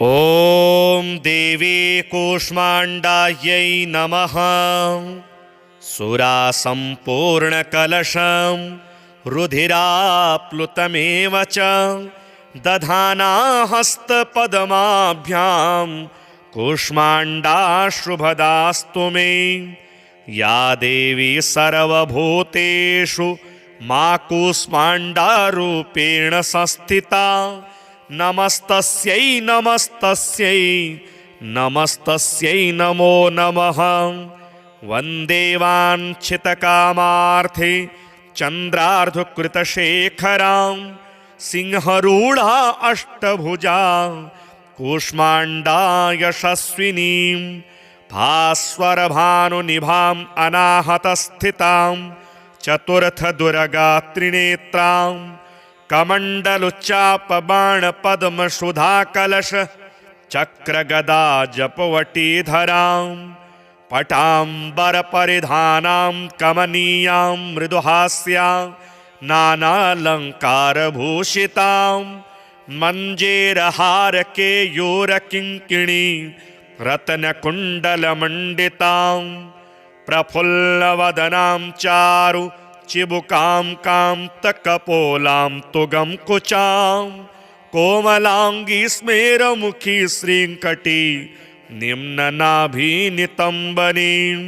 ॐ देवी कूष्माण्डायै नमः। सुरासम्पूर्णकलशं रुधिराप्लुतमेव च दधाना हस्तपद्माभ्यां कूष्माण्डाश्रुभदास्तु मे। या देवी सर्वभूतेषु मा कूष्माण्डारूपेण संस्थिता नमस्तस्यै नमस्तस्यै नमस्तस्यै नमो नमः। वन्दे वाञ्छितकामार्थे चन्द्रार्धकृतशेखरां सिंहरूढा अष्टभुजा कूष्माण्डा यशस्विनीं भास्वरभानुनिभाम् अनाहतस्थितां चतुर्थदुर्गात्रिनेत्रां कमण्डलुच्चापबाणपद्मसुधाकलश चक्रगदा जपवटीधरां पटाम्बरपरिधानां कमनीयां मृदुहास्यां नानालङ्कारभूषितां मञ्जेरहारकेयूरकिङ्किणी रत्नकुण्डलमण्डितां प्रफुल्लवदनां चारु चिबुकां कान्तकपोलां तुगं कुचां कोमलाङ्गी स्मेरमुखी श्रीङ्कटी निम्ननाभिनितम्बनीं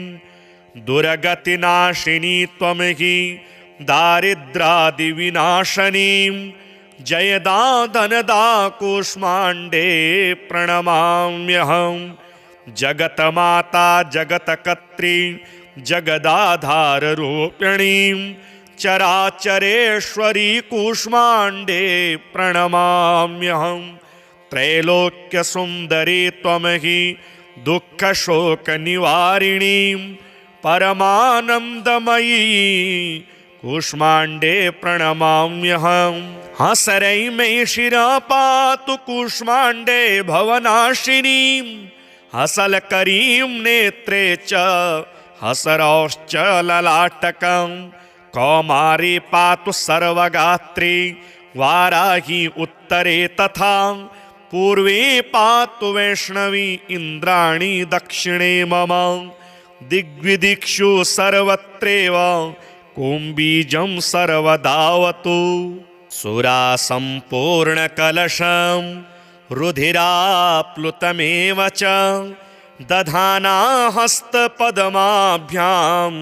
दुर्गतिनाशिनी त्वं हि दारिद्रादिविनाशनीं जयदा धनदा कूष्माण्डे प्रणमाम्यहं। जगतमाता जगत्कर्त्री जगदाधाररूपिणीं चराचरेश्वरी कूष्माण्डे प्रणमाम्यहं। त्रैलोक्यसुन्दरी त्वं हि दुःखशोकनिवारिणीं परमानन्दमयी कूष्माण्डे प्रणमाम्यहं। हसरै मे शिरा पातु कूष्माण्डे भवनाशिनीं हसलकरीं नेत्रे च हसरौश्च ललाटकं कौमारी पातु सर्वगात्री वाराही उत्तरे तथा पूर्वे पातु वैष्णवी इन्द्राणी दक्षिणे मम। दिग्विदिक्षु सर्वत्रैव कुम्बीजं सर्वदावतु। सुरासम्पूर्णकलशं रुधिराप्लुतमेव च दधाना हस्तपद्माभ्यां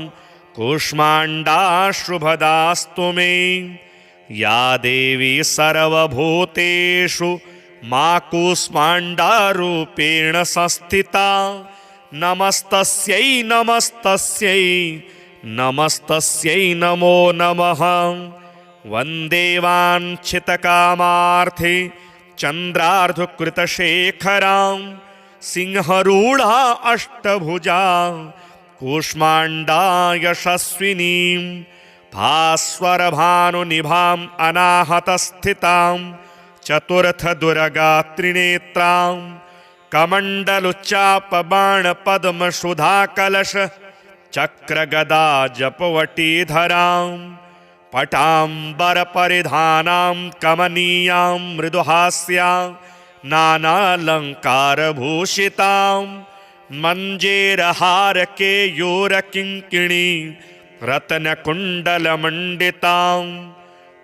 कूष्माण्डाश्रुभदास्तु मे। या देवी सर्वभूतेषु मा कूष्माण्डारूपेण संस्थिता नमस्तस्यै नमस्तस्यै नमस्तस्यै नमो नमः। वन्दे वाञ्छितकामार्थे चन्द्रार्धकृतशेखरां सिंहरूढा अष्टभुजा कूष्माण्डा यशस्विनीं भास्वरभानुनिभाम् अनाहतस्थितां चतुर्थदुर्गात्रिनेत्रां कमण्डलुच्चापबाणपद्मसुधाकलश चक्रगदा जपवटीधरां पटाम्बरपरिधानां कमनीयां मृदुहास्यां नानालङ्कारभूषितां मञ्जेरहारकेयूरकिङ्किणी रत्नकुण्डलमण्डितां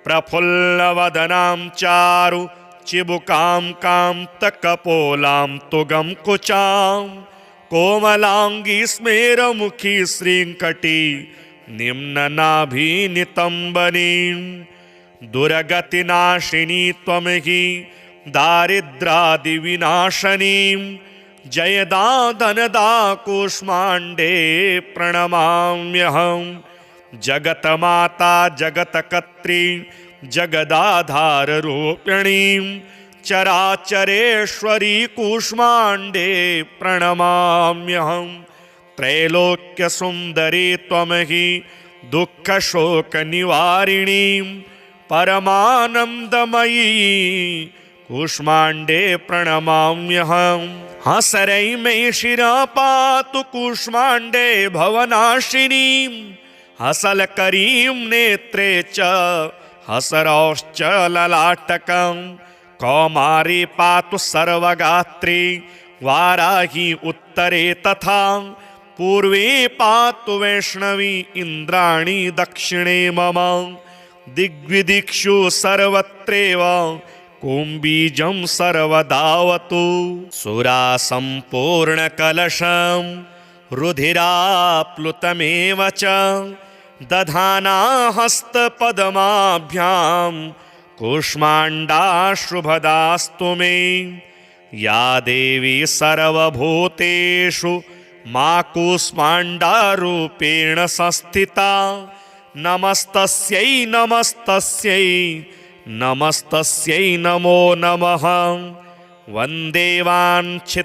प्रफुल्लवदनां चारु चिबुकां कान्तकपोलां तुगं कुचां कोमलाङ्गी स्मेरमुखी श्रीङ्कटी निम्ननाभिनितम्बनीं दुर्गतिनाशिनी त्वं हि दारिद्रादिविनाशनीं जयदा धनदा कूष्माण्डे प्रणमाम्यहं। जगतमाता जगत्कर्त्री जगदाधाररूपिणीं चराचरेश्वरी कूष्माण्डे प्रणमाम्यहं। त्रैलोक्यसुन्दरी त्वं हि दुःखशोकनिवारिणीं परमानन्दमयी कूष्माण्डे प्रणमाम्यहं। हसरै मे शिरा पातु कूष्माण्डे भवनाशिनीं हसलकरीं नेत्रे च हसरौश्च ललाटकं कौमारी पातु सर्वगात्री वाराही उत्तरे तथा पूर्वे पातु वैष्णवी इंद्राणी दक्षिणे मम दिग्विदिक्षु सर्वत्रैव कुम्बीजं सर्वदावतु सुरा सम्पूर्णकलशं रुधिराप्लुतमेव च दधाना हस्तपद्माभ्यां कूष्माण्डाश्रुभदास्तु मे या देवी सर्वभूतेषु मा कूष्माण्डारूपेण संस्थिता नमस्तस्यै नमस्तस्यै नमस्तस्यै नमो नमः वन्दे वाञ्छितकामार्थे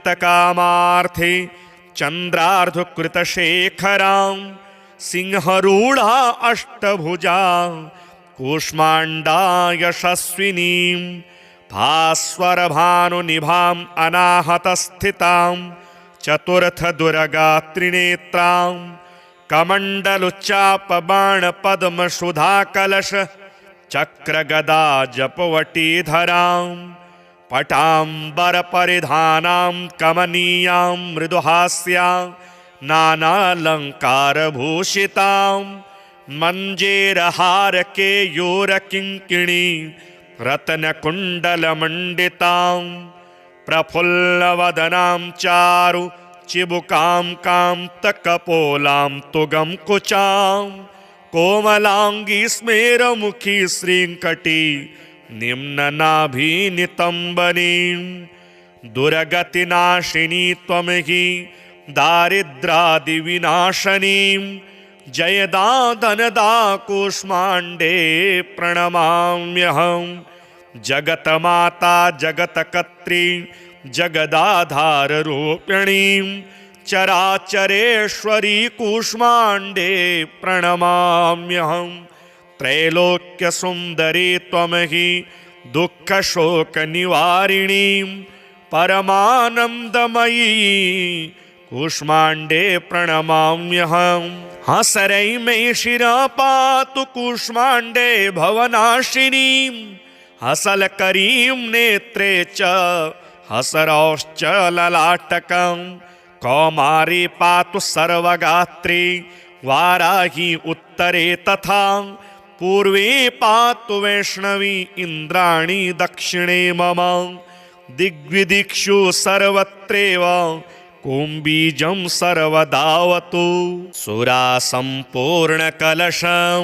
चन्द्रार्धकृतशेखरां सिंहरूढा अष्टभुजा कूष्माण्डा यशस्विनीं भास्वरभानुनिभाम् अनाहतस्थितां चतुर्थदुर्गात्रिनेत्रां कमण्डलुच्चापबाणपद्मसुधाकलश चक्रगदा जपवटीधरां पटाम्बरपरिधानां कमनीयां मृदुहास्यां नानालङ्कारभूषितां मञ्जेरहारकेयूरकिङ्किणी रत्नकुण्डलमण्डितां प्रफुल्लवदनां चारु चिबुकां कान्तकपोलां तुगं कुचां कोमलाङ्गी स्मेरमुखी श्रीङ्कटी निम्ननाभिनितम्बनीं दुर्गतिनाशिनी त्वं हि दारिद्रादिविनाशनीं जयदा धनदा कूष्माण्डे प्रणमाम्यहं जगतमाता जगत्कर्त्री जगदाधाररूपिणीं चराचरेश्वरी कूष्माण्डे प्रणमाम्यहं त्रैलोक्यसुन्दरी त्वं हि दुःखशोकनिवारिणीं परमानन्दमयी कूष्माण्डे प्रणमाम्यहं हसरै मे शिरा पातु कूष्माण्डे भवनाशिनीं हसलकरीं नेत्रे च हसरौश्च ललाटकं कौमारी पातु सर्वगात्री वाराही उत्तरे तथा पूर्वे पातु वैष्णवी इंद्राणी दक्षिणे मम दिग्विदिक्षु सर्वत्रैव कुम्बीजं सर्वदावतु सुरा सम्पूर्णकलशं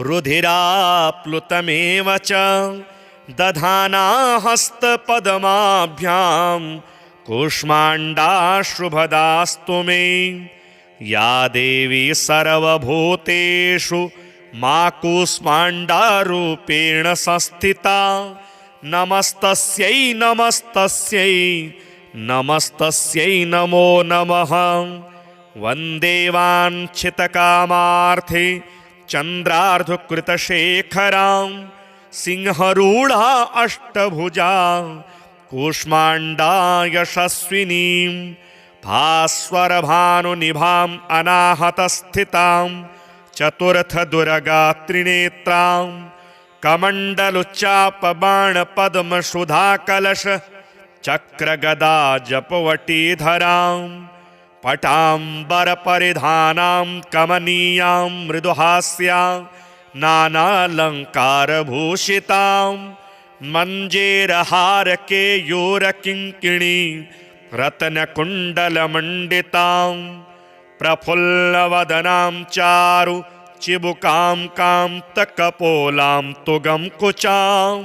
रुधिराप्लुतमेव च दधाना हस्तपद्माभ्यां कूष्माण्डाश्रुभदास्तु मे या देवी सर्वभूतेषु मा कूष्माण्डारूपेण संस्थिता नमस्तस्यै नमस्तस्यै नमस्तस्यै नमो नमः वन्दे वाञ्छितकामार्थे चन्द्रार्धकृतशेखरां सिंहरूढा अष्टभुजा कूष्माण्डा यशस्विनीं भास्वरभानुनिभाम् अनाहतस्थितां चतुर्थदुर्गात्रिनेत्रां कमण्डलुच्चापबाणपद्मसुधाकलश चक्रगदा जपवटीधरां पटाम्बरपरिधानां कमनीयां मृदुहास्यां नानालङ्कारभूषितां मञ्जेरहारकेयूरकिङ्किणी रत्नकुण्डलमण्डितां प्रफुल्लवदनां चारु चिबुकां कान्तकपोलां तुगं कुचां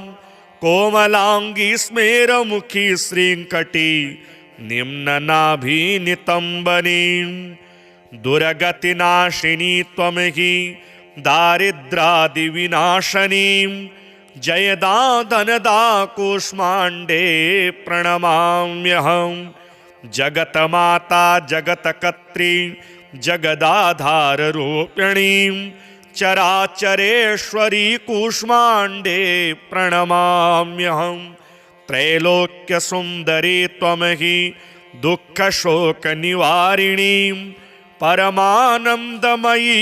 कोमलाङ्गी स्मेरमुखी श्रीङ्कटी निम्ननाभिनितम्बनीं दुर्गतिनाशिनी त्वं हि दारिद्रादिविनाशनीं जयदा धनदा कूष्माण्डे प्रणमाम्यहं जगतमाता जगत्कर्त्री जगदाधाररूपिणीं चराचरेश्वरी कूष्माण्डे प्रणमाम्यहं त्रैलोक्यसुन्दरी त्वं हि दुःखशोकनिवारिणीं परमानन्दमयी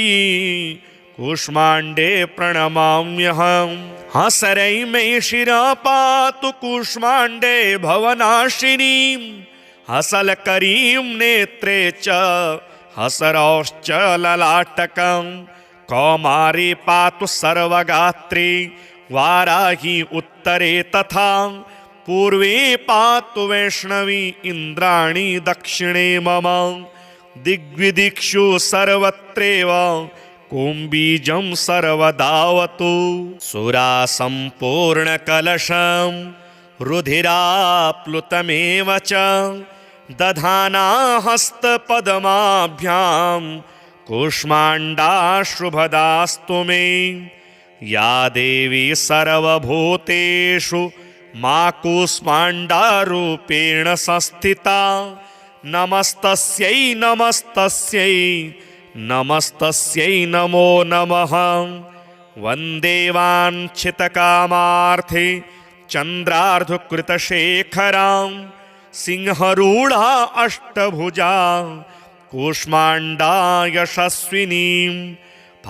कूष्माण्डे प्रणमाम्यहम् हसरै मे शिरः पातु कूष्माण्डे भवनाशिनीं हसलकरीं नेत्रे च हसरौश्च ललाटकं कौमारी पातु सर्वगात्री वाराही उत्तरे तथा पूर्वे पातु वैष्णवी इन्द्राणी दक्षिणे मम दिग्विदिक्षु सर्वत्रैव कुम्बीजं सर्वदावतु सुरासम्पूर्णकलशं रुधिराप्लुतमेव च दधाना हस्तपद्माभ्यां कूष्माण्डाशुभदास्तु मे या देवी सर्वभूतेषु मा कूष्माण्डारूपेण संस्थिता नमस्तस्यै नमस्तस्यै नमस्तस्यै नमो नमः वन्दे वाञ्छितकामार्थे चन्द्रार्धकृतशेखरां सिंहरूढा अष्टभुजा कूष्माण्डा यशस्विनीं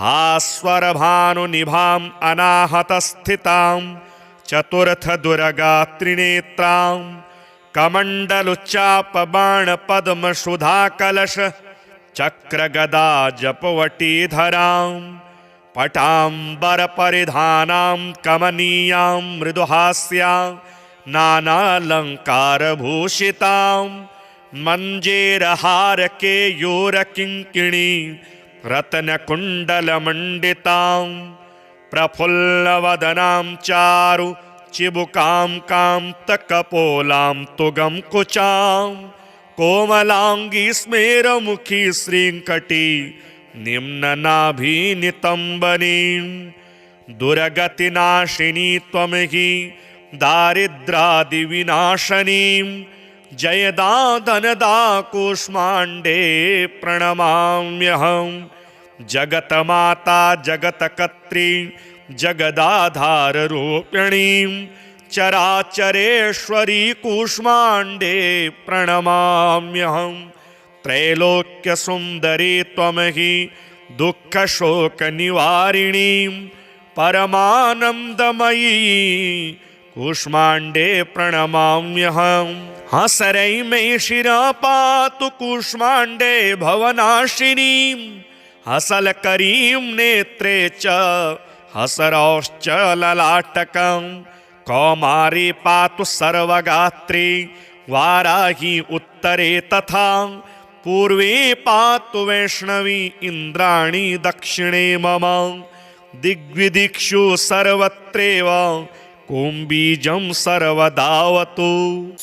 भास्वरभानुनिभाम् अनाहतस्थितां चतुर्थदुर्गात्रिनेत्रां कमण्डलुच्चापबाणपद्मसुधाकलश चक्रगदा जपवटीधरां पटाम्बरपरिधानां कमनीयां मृदुहास्यां नानालङ्कारभूषितां मञ्जेरहारकेयूरकिङ्किणी रत्नकुण्डलमण्डितां प्रफुल्लवदनां चारु चिबुकां कान्तकपोलां तुगं कुचां कोमलाङ्गी स्मेरमुखी श्रीङ्कटी निम्ननाभिनितम्बनीं दुर्गतिनाशिनी त्वं हि दारिद्रादिविनाशनीं जयदा धनदा कूष्माण्डे प्रणमाम्यहम् जगतमाता जगत्कर्त्री जगदाधाररूपिणीं चराचरेश्वरी कूष्माण्डे प्रणमाम्यहम् त्रैलोक्यसुन्दरी त्वं हि दुःखशोकनिवारिणीं परमानन्दमयी कूष्माण्डे प्रणमाम्यहम् हसरै मे शिरः पातु कूष्माण्डे भवनाशिनीं हसलकरीं नेत्रे च हसरौश्च ललाटकं कौमारी पातु सर्वगात्री वाराही उत्तरे तथा पूर्वे पातु वैष्णवी इन्द्राणी दक्षिणे मम दिग्विदिक्षु सर्वत्रैव कुम्बीजं सर्वदावतु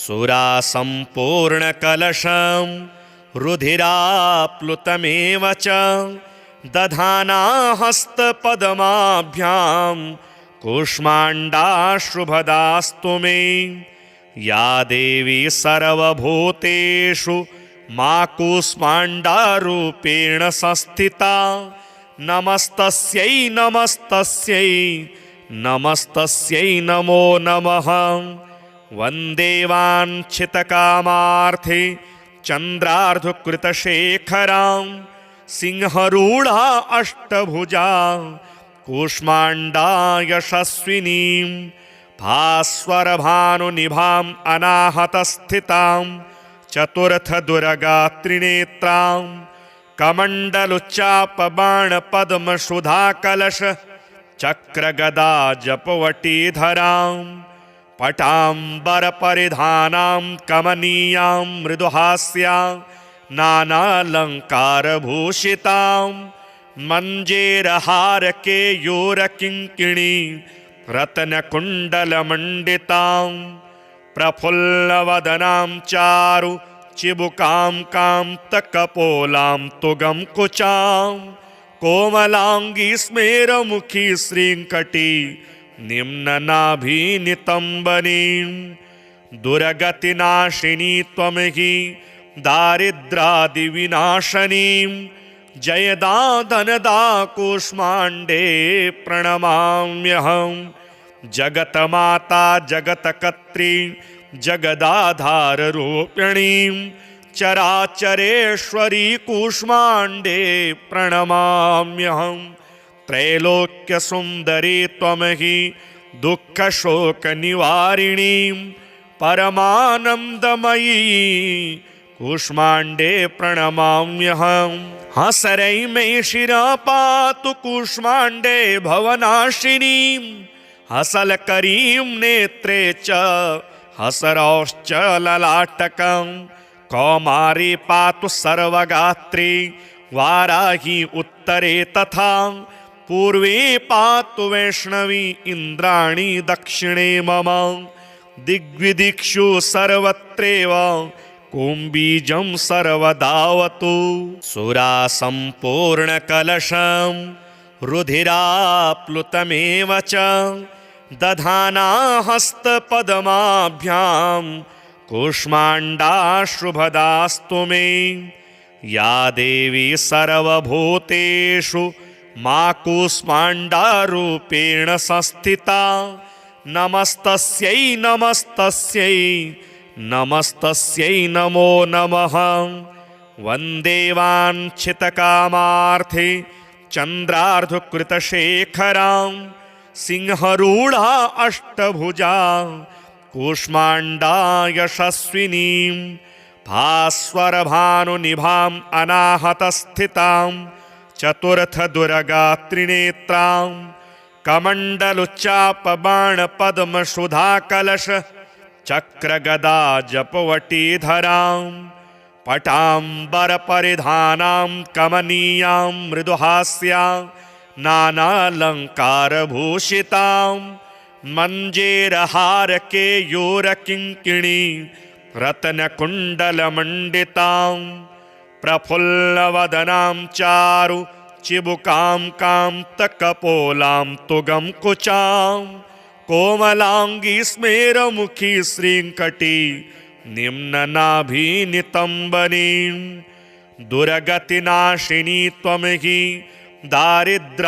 सुरासम्पूर्णकलशं रुधिराप्लुतमेव च दधाना हस्तपद्माभ्यां कूष्माण्डाशुभदास्तु मे या देवी सर्वभूतेषु मा कूष्माण्डारूपेण संस्थिता नमस्तस्यै नमस्तस्यै नमस्तस्यै नमो नमः वन्दे वाञ्छितकामार्थे चन्द्रार्धकृतशेखरां सिंहरूढा अष्टभुजा कूष्माण्डा यशस्विनीं भास्वरभानुनिभाम् अनाहतस्थितां चतुर्थदुर्गात्रिनेत्रां कमण्डलुच्चापबाणपद्मसुधाकलश चक्रगदा जपवटीधरां पटाम्बरपरिधानां कमनीयां मृदुहास्यां नानालङ्कारभूषितां मञ्जेरहारकेयूरकिङ्किणी रत्नकुण्डलमण्डितां प्रफुल्लवदनां चारु चिबुकां कान्तकपोलां तुगं कुचां कोमलाङ्गी स्मेरमुखी श्रीङ्कटी निम्ननाभिनितम्बनीं दुर्गतिनाशिनी त्वं हि दारिद्रादिविनाशनीं जयदा धनदा कूष्माण्डे प्रणमाम्यहम् जगतमाता जगत्कर्त्री जगदाधाररूपिणीं चराचरेश्वरी कूष्माण्डे प्रणमाम्यहम् त्रैलोक्यसुन्दरी त्वं हि दुःखशोकनिवारिणीं परमानन्दमयी कूष्माण्डे प्रणमाम्यहम्। हसरै मे शिरा पातु कूष्माण्डे भवनाशिनीं हसलकरीं नेत्रे च हसरौश्च ललाटकं। कौमारी पातु सर्वगात्री वाराही उत्तरे तथा पूर्वे पातु वैष्णवी इन्द्राणी दक्षिणे मम। दिग्विदिक्षु सर्वत्रैव कुम्बीजं सर्वदावतु। सुरासम्पूर्णकलशं रुधिराप्लुतमेव च दधाना हस्तपद्माभ्यां कूष्माण्डाश्रुभदास्तु मे। या देवी सर्वभूतेषु मा कूष्माण्डारूपेण संस्थिता नमस्तस्यै नमस्तस्यै नमस्तस्यै नमो नमः। वन्दे वाञ्छितकामार्थे चन्द्रार्धकृतशेखरां सिंहरूढा अष्टभुजा कूष्माण्डा यशस्विनीं भास्वरभानुनिभाम् अनाहतस्थितां चतुर्थदुर्गात्रिनेत्रां कमण्डलुच्चापबाणपद्मसुधाकलश चक्रगदा जपवटीधरां पटाम्बरपरिधानां कमनीयां मृदुहास्यां नानालङ्कारभूषितां मञ्जेरहारकेयूरकिङ्किणी रत्नकुण्डलमण्डितां प्रफुल्लवदनां चारु चिबुकां कान्तकपोलां तुगं कुचां कोमलाङ्गी स्मेरमुखी श्रीङ्कटी निम्ननाभिनितम्बनीं। दुर्गतिनाशिनी त्वं हि दारिद्रादिविनाशनीं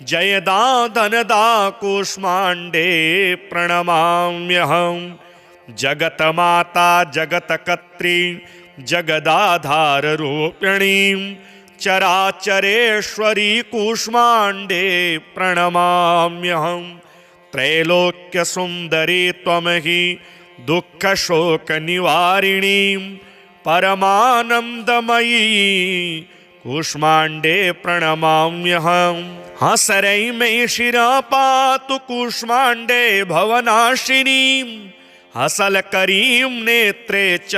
जयदा धनदा कूष्माण्डे प्रणमाम्यहम्। जगतमाता जगत्कर्त्री जगदाधाररूपिणीं चराचरेश्वरी कूष्माण्डे प्रणमाम्यहम्। त्रैलोक्यसुन्दरी त्वं हि दुःखशोकनिवारिणीं परमानन्दमयी कूष्माण्डे प्रणमाम्यहम्। हसरै मे शिरा पातु कूष्माण्डे भवनाशिनीं हसलकरीं नेत्रे च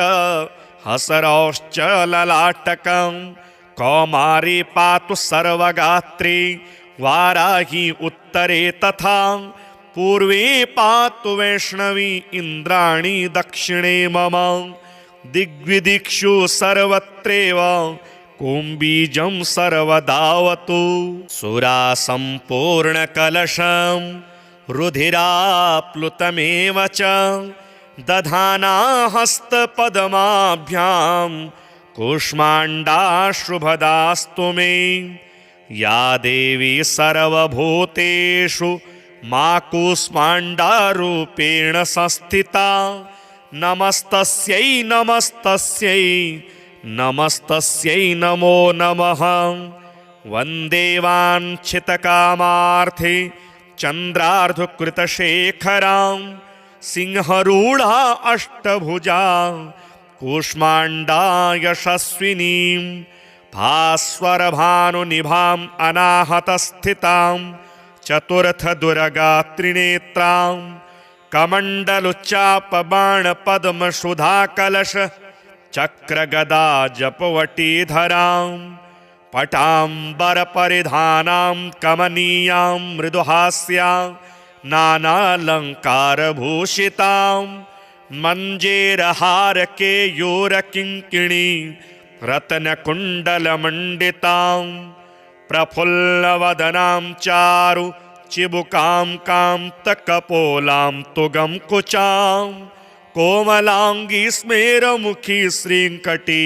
हसरौश्च ललाटकं। कौमारी पातु सर्वगात्री वाराही उत्तरे तथा पूर्वे पातु वैष्णवी इन्द्राणी दक्षिणे मम। दिग्विदिक्षु सर्वत्रैव कुम्बीजं सर्वदावतु। सुरासम्पूर्णकलशं रुधिराप्लुतमेव च दधाना हस्तपद्माभ्यां कूष्माण्डाश्रुभदास्तु मे। या देवी सर्वभूतेषु मा कूष्माण्डारूपेण संस्थिता नमस्तस्यै नमस्तस्यै नमस्तस्यै नमो नमः। वन्दे वाञ्छितकामार्थे चन्द्रार्धकृतशेखरां सिंहरूढा अष्टभुजा कूष्माण्डा यशस्विनीं भास्वरभानुनिभाम् अनाहतस्थितां चतुर्थदुर्गात्रिनेत्रां कमण्डलुच्चापबाणपद्मसुधाकलश चक्रगदा जपवटीधरां पटाम्बरपरिधानां कमनीयां मृदुहास्यां नानालङ्कारभूषितां मञ्जेरहारकेयूरकिङ्किणी रत्नकुण्डलमण्डितां प्रफुल्लवदनां चारु चिबुकां कान्तकपोलां तुगं कुचां कोमलाङ्गी स्मेरमुखी श्रीङ्कटी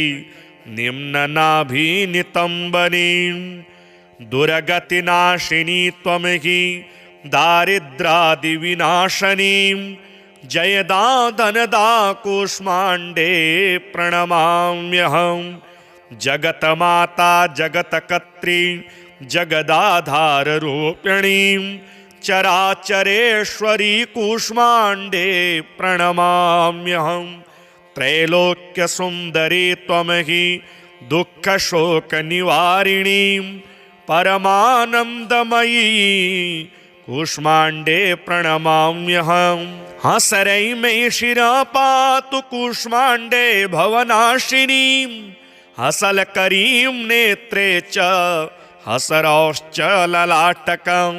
निम्ननाभिनितम्बनीं। दुर्गतिनाशिनी त्वं हि दारिद्रादिविनाशनीं जयदा धनदा कूष्माण्डे प्रणमाम्यहम्। जगतमाता जगतकर्त्री जगदाधाररूपिणीं चराचरेश्वरी कूष्माण्डे प्रणमाम्यहं। त्रैलोक्यसुन्दरी त्वमहि दुःखशोकनिवारिणीं परमानन्दमयी कूष्माण्डे प्रणमाम्यहं। हसरै मे शिरः पातु कूष्माण्डे भवनाशिनीं हसलकरीं नेत्रे च हसरौश्च ललाटकं।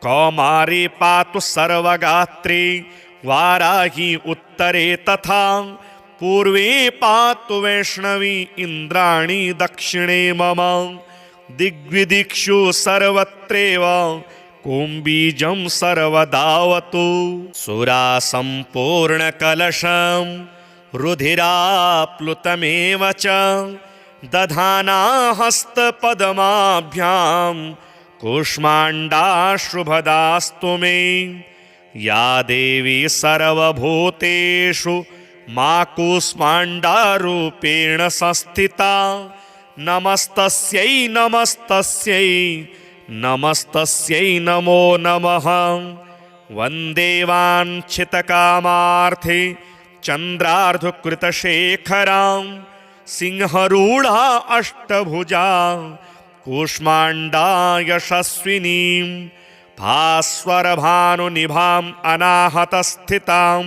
कौमारी पातु सर्वगात्री वाराही उत्तरे तथा पूर्वे पातु वैष्णवी इन्द्राणी दक्षिणे मम। दिग्विदिक्षु सर्वत्रैव कुम्बीजं सर्वदावतु। सुरासम्पूर्णकलशं रुधिराप्लुतमेव च दधाना हस्तपद्माभ्यां कूष्माण्डाश्रुभदास्तु मे। या देवी सर्वभूतेषु मा कूष्माण्डारूपेण संस्थिता नमस्तस्यै नमस्तस्यै नमस्तस्यै नमो नमः। वन्दे वाञ्छितकामार्थे चन्द्रार्धकृतशेखरां सिंहरूढा अष्टभुजा कूष्माण्डा यशस्विनीं भास्वरभानुनिभाम् अनाहतस्थितां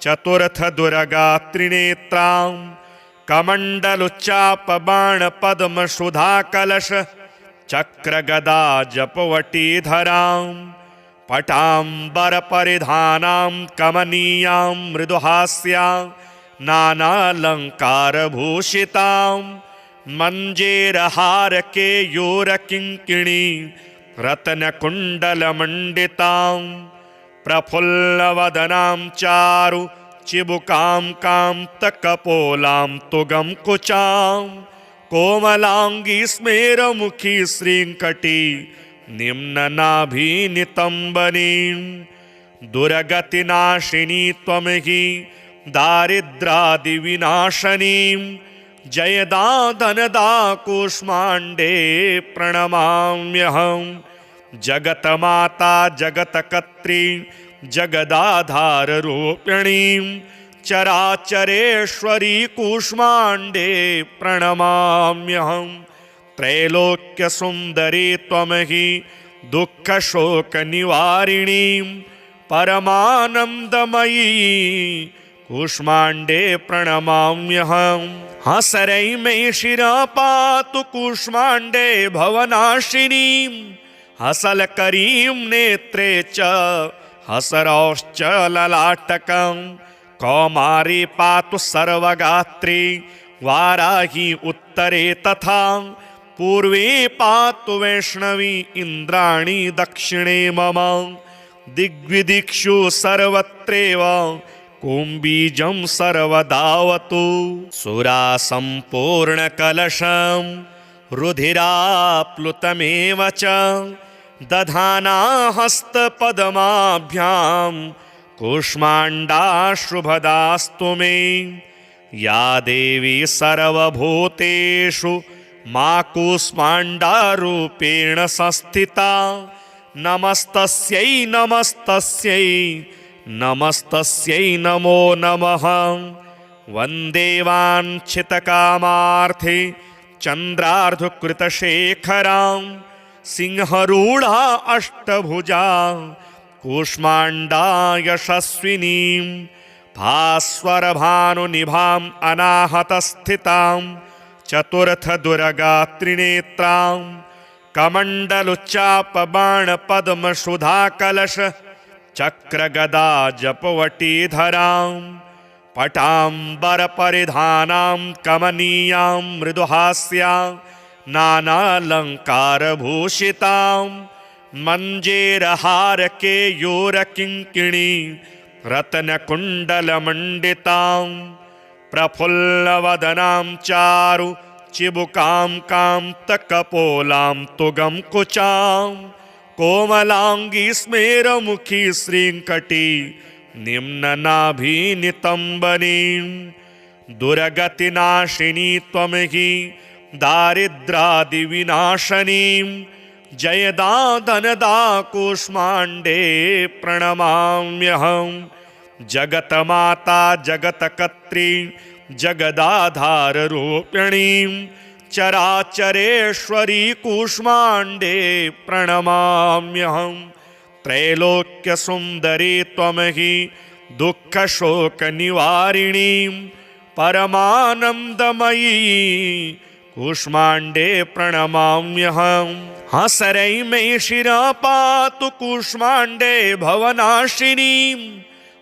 चतुर्थदुर्गात्रिनेत्रां कमण्डलुच्चापबाणपद्मसुधाकलश चक्रगदा जपवटीधरां पटाम्बरपरिधानां कमनीयां मृदुहास्यां नानालङ्कारभूषितां मञ्जेरहारकेयूरकिङ्किणी रत्नकुण्डलमण्डितां प्रफुल्लवदनां चारु चिबुकां कान्तकपोलां तुगं कुचां कोमलाङ्गी स्मेरमुखी श्रीङ्कटी निम्ननाभिनितम्बनीं। दुर्गतिनाशिनी त्वमहि दारिद्रादिविनाशनीं जयदा धनदा कूष्माण्डे प्रणमाम्यहं। जगतमाता जगतकर्त्री जगदाधाररूपिणीं चराचरेश्वरी कूष्माण्डे प्रणमाम्यहं। त्रैलोक्यसुन्दरी त्वमहि दुःखशोकनिवारिणीं परमानन्दमयी कूष्माण्डे प्रणमाम्यहं। हसरै मे शिरः पातु कूष्माण्डे भवनाशिनीं हसलकरीं नेत्रे च हसरौश्च ललाटकं। कौमारी पातु सर्वगात्री वाराही उत्तरे तथा पूर्वे पातु वैष्णवी इन्द्राणी दक्षिणे मम। दिग्विदिक्षु सर्वत्रैव कुम्बीजं सर्वदावतु। सुरासम्पूर्णकलशं रुधिराप्लुतमेव च दधाना हस्तपद्माभ्यां कूष्माण्डाश्रुभदास्तु मे। या देवी सर्वभूतेषु मा कूष्माण्डारूपेण संस्थिता नमस्तस्यै नमस्तस्यै नमस्तस्यै नमो नमः। वन्दे वाञ्छितकामार्थे चन्द्रार्धकृतशेखरां सिंहरूढा अष्टभुजा कूष्माण्डा यशस्विनीं भास्वरभानुनिभाम् अनाहतस्थितां चतुर्थदुर्गात्रिनेत्रां कमण्डलुच्चापबाणपद्मसुधाकलश चक्रगदा जपवटीधरां पटाम्बरपरिधानां कमनीयां मृदुहास्यां नानालङ्कारभूषितां मञ्जेरहारकेयूरकिङ्किणी रत्नकुण्डलमण्डितां प्रफुल्लवदनां चारु चिबुकां कान्तकपोलां तुगं कुचां कोमलाङ्गी स्मेरमुखी श्रीङ्कटी निम्ननाभिनितम्बनीं। दुर्गतिनाशिनी त्वमहि दारिद्रादिविनाशनीं जयदा धनदा कूष्माण्डे प्रणमाम्यहम्। जगतमाता जगत्कर्त्री जगदाधाररूपिणीं चराचरेश्वरी कूष्माण्डे प्रणमाम्यहम्। त्रैलोक्यसुन्दरी त्वमहि दुःखशोकनिवारिणीं परमानन्दमयी कूष्माण्डे प्रणमाम्यहम्। हसरै मे शिरः पातु कूष्माण्डे भवनाशिनीं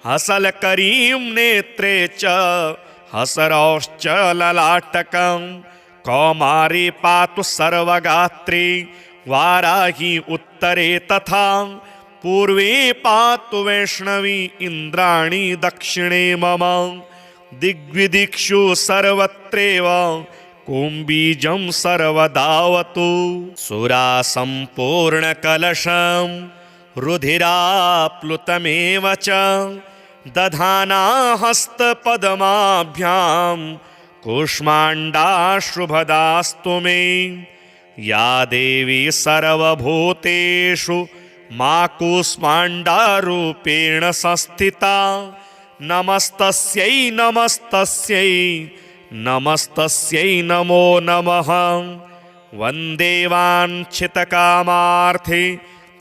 हसलकरीं नेत्रे च हसरौश्च ललाटकं। कौमारी पातु सर्वगात्री वाराही उत्तरे तथा पूर्वे पातु वैष्णवी इन्द्राणी दक्षिणे मम। दिग्विदिक्षु सर्वत्रैव कुम्बीजं सर्वदावतु। सुरासम्पूर्णकलशं रुधिराप्लुतमेव च दधाना हस्तपद्माभ्यां कूष्माण्डा शुभदास्तु मे। या देवी सर्वभूतेषु मा कूष्माण्डारूपेण संस्थिता नमस्तस्यै नमस्तस्यै नमस्तस्यै नमो नमः। वन्दे वाञ्छितकामार्थे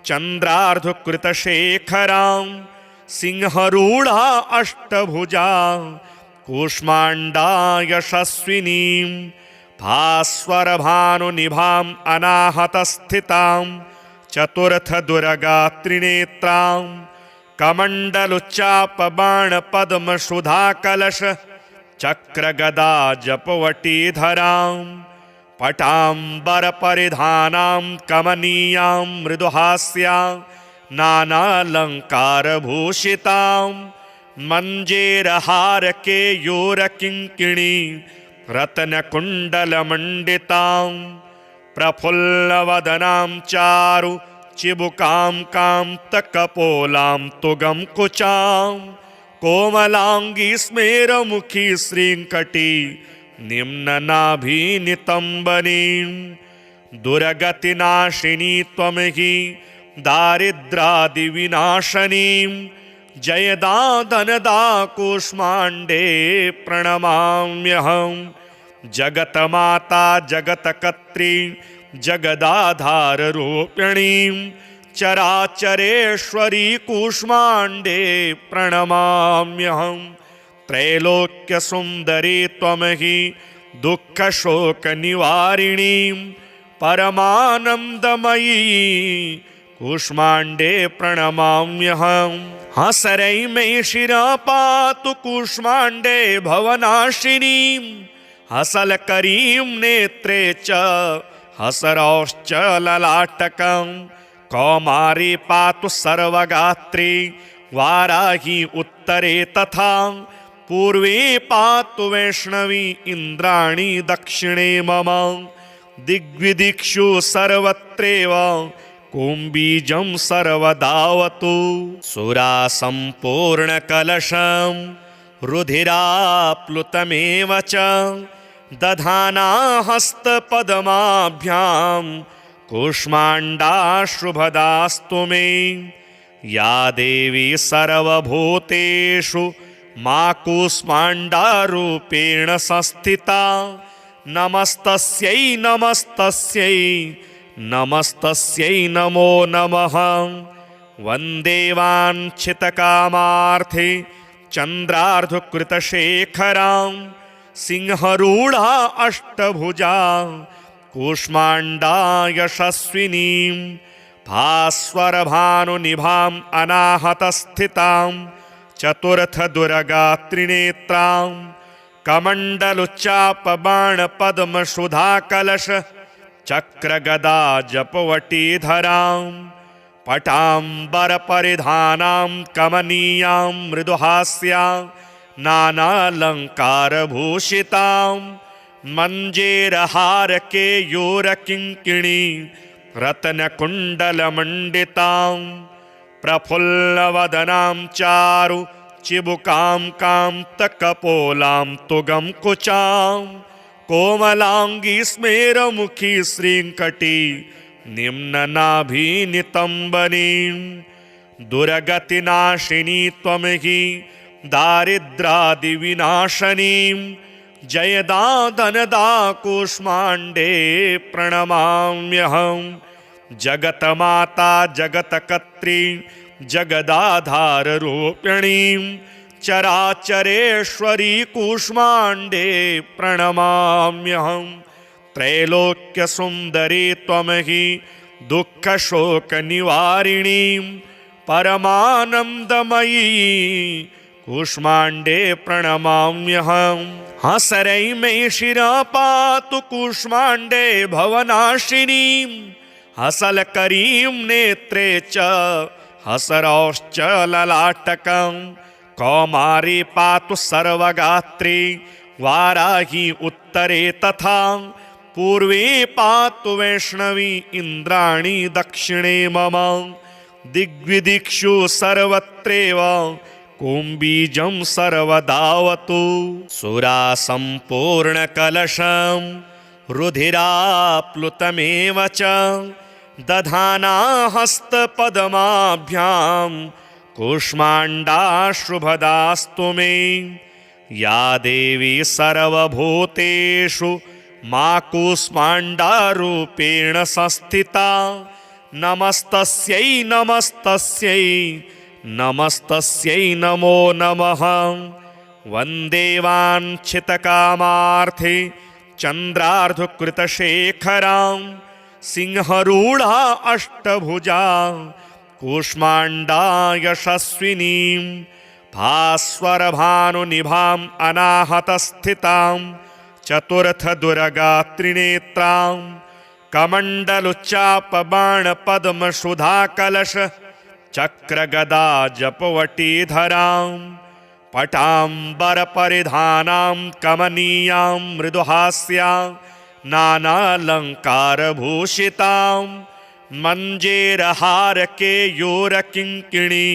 चन्द्रार्धकृतशेखरां सिंहरूढा अष्टभुजा कूष्माण्डा यशस्विनीं। भास्वरभानुनिभाम् अनाहतस्थितां चतुर्थदुर्गात्रिनेत्रां कमण्डलुच्चापबाणपद्मसुधाकलश चक्रगदा जपवटीधरां पटाम्बरपरिधानां कमनीयां मृदुहास्यां नानालङ्कारभूषितां मञ्जेरहारकेयूरकिङ्किणी रत्नकुण्डलमण्डितां प्रफुल्लवदनां चारु चिबुकां कान्तकपोलां तुगं कुचां कोमलाङ्गी स्मेरमुखी श्रीङ्कटी निम्ननाभिनितम्बनीं। दुर्गतिनाशिनी त्वमहि दारिद्रादिविनाशनीं जयदा धनदा कूष्माण्डे प्रणमाम्यहम्। जगतमाता जगत्कर्त्री जगदाधाररूपिणीं चराचरेश्वरी कूष्माण्डे प्रणमाम्यहम्। त्रैलोक्यसुन्दरी त्वमहि दुःखशोकनिवारिणीं परमानन्दमयी कूष्माण्डे प्रणमाम्यहम्। हसरै मे शिरः पातु कूष्माण्डे भवनाशिनीं हसलकरीं नेत्रे च हसरौश्च ललाटकं। कौमारी पातु सर्वगात्री वाराही उत्तरे तथा पूर्वे पातु वैष्णवी इन्द्राणी दक्षिणे मम। दिग्विदिक्षु सर्वत्रैव कुम्बीजं सर्वदावतु। सुरासम्पूर्णकलशं रुधिराप्लुतमेव च दधाना हस्तपद्माभ्यां कूष्माण्डा शुभदास्तु मे। या देवी सर्वभूतेषु मा कूष्माण्डारूपेण संस्थिता नमस्तस्यै नमस्तस्यै नमस्तस्यै नमो नमः। वन्दे वाञ्छितकामार्थे चन्द्रार्धकृतशेखरां सिंहरूढा अष्टभुजा कूष्माण्डा यशस्विनीं। भास्वरभानुनिभाम् अनाहतस्थितां चतुर्थदुर्गात्रिनेत्रां कमण्डलुच्चापबाणपद्मसुधाकलश चक्रगदा जपवटीधरां पटाम्बरपरिधानां कमनीयां मृदुहास्यां नानालङ्कारभूषितां मञ्जेरहारकेयूरकिङ्किणी रत्नकुण्डलमण्डितां प्रफुल्लवदनां चारु चिबुकां कान्तकपोलां तुगं कुचां कोमलांगी स्मेरमुखी श्रींकटी निम्ननाभिनितंबनीं दुर्गतिनाशिनी त्वं हि दारिद्रादिविनाशनीं जयदा धनदा कूष्माण्डे प्रणमाम्यहम् जगतमाता जगत्कर्त्री जगदाधाररूपिणीं चराचरेश्वरी कूष्माण्डे प्रणमाम्यहम् त्रैलोक्यसुन्दरी त्वं हि दुःखशोकनिवारिणीं परमानन्दमयी कूष्माण्डे प्रणमाम्यहम् हसरै मे शिरा पातु कूष्माण्डे भवनाशिनीं हसलकरीं नेत्रे च हसरौश्च ललाटकं कौमारी पातु सर्वगात्री वाराही उत्तरे तथा पूर्वे पातु वैष्णवी इन्द्राणी दक्षिणे मम दिग्विदिक्षु सर्वत्रैव कुम्बीजं सर्वदावतु सुरासम्पूर्णकलशं रुधिराप्लुतमेव च दधाना हस्तपद्माभ्यां कूष्माण्डाशुभदास्तु मे या देवी सर्वभूतेषु मा कूष्माण्डारूपेण संस्थिता नमस्तस्यै नमस्तस्यै नमस्तस्यै नमो नमः वन्दे वाञ्छितकामार्थे चन्द्रार्धकृतशेखरां सिंहरूढा अष्टभुजा कूष्माण्डा यशस्विनीं भास्वरभानुनिभाम् अनाहतस्थितां चतुर्थदुर्गात्रिनेत्रां कमण्डलुच्चापबाणपद्मसुधाकलश चक्रगदा जपवटीधरां पटाम्बरपरिधानां कमनीयां मृदुहास्यां नानालङ्कारभूषितां मञ्जेरहारकेयूरकिङ्किणी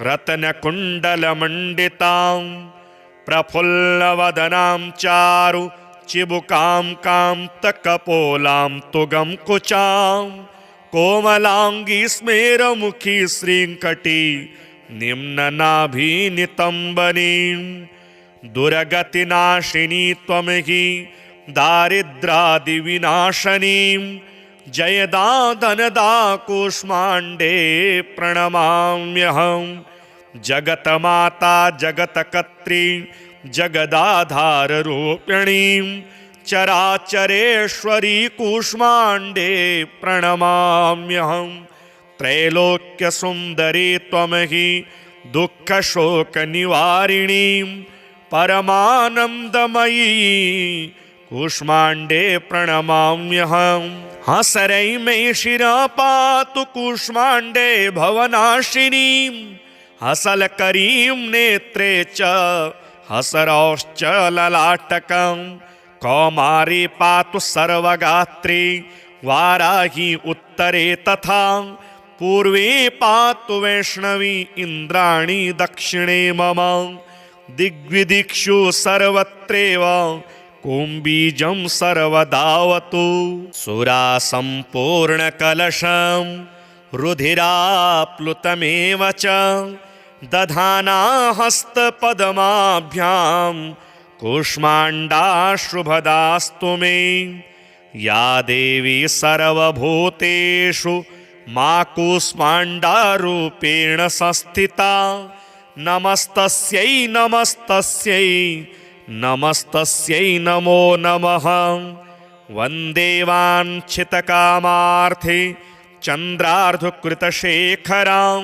रत्नकुण्डलमण्डितां प्रफुल्लवदनां चारु चिबुकां कान्तकपोलां तुगं कुचां कोमलांगी स्मेरमुखी श्रींकटी निम्ननाभिनितंबनीं दुर्गतिनाशिनी त्वं हि दारिद्रादिविनाशनीं जयदा धनदा कूष्माण्डे प्रणमाम्यहम् जगतमाता जगत्कर्त्री जगदाधाररूपिणीं चराचरेश्वरी कूष्माण्डे प्रणमाम्यहम् त्रैलोक्यसुन्दरी त्वं हि दुःखशोकनिवारिणीं परमानन्दमयी कूष्माण्डे प्रणमाम्यहम् हसरै मे शिरा पातु कूष्माण्डे भवनाशिनीं हसलकरीं नेत्रे च हसरौश्च ललाटकं कौमारी पातु सर्वगात्री वाराही उत्तरे तथा पूर्वे पातु वैष्णवी इन्द्राणी दक्षिणे मम दिग्विदिक्षु सर्वत्रैव कुम्बीजं सर्वदावतु सुरासम्पूर्णकलशं रुधिराप्लुतमेव च दधाना हस्तपद्माभ्यां कूष्माण्डाशुभदास्तु मे या देवी सर्वभूतेषु मा कूष्माण्डारूपेण संस्थिता नमस्तस्यै नमस्तस्यै नमस्तस्यै नमो नमः वन्दे वाञ्छितकामार्थे चन्द्रार्धकृतशेखरां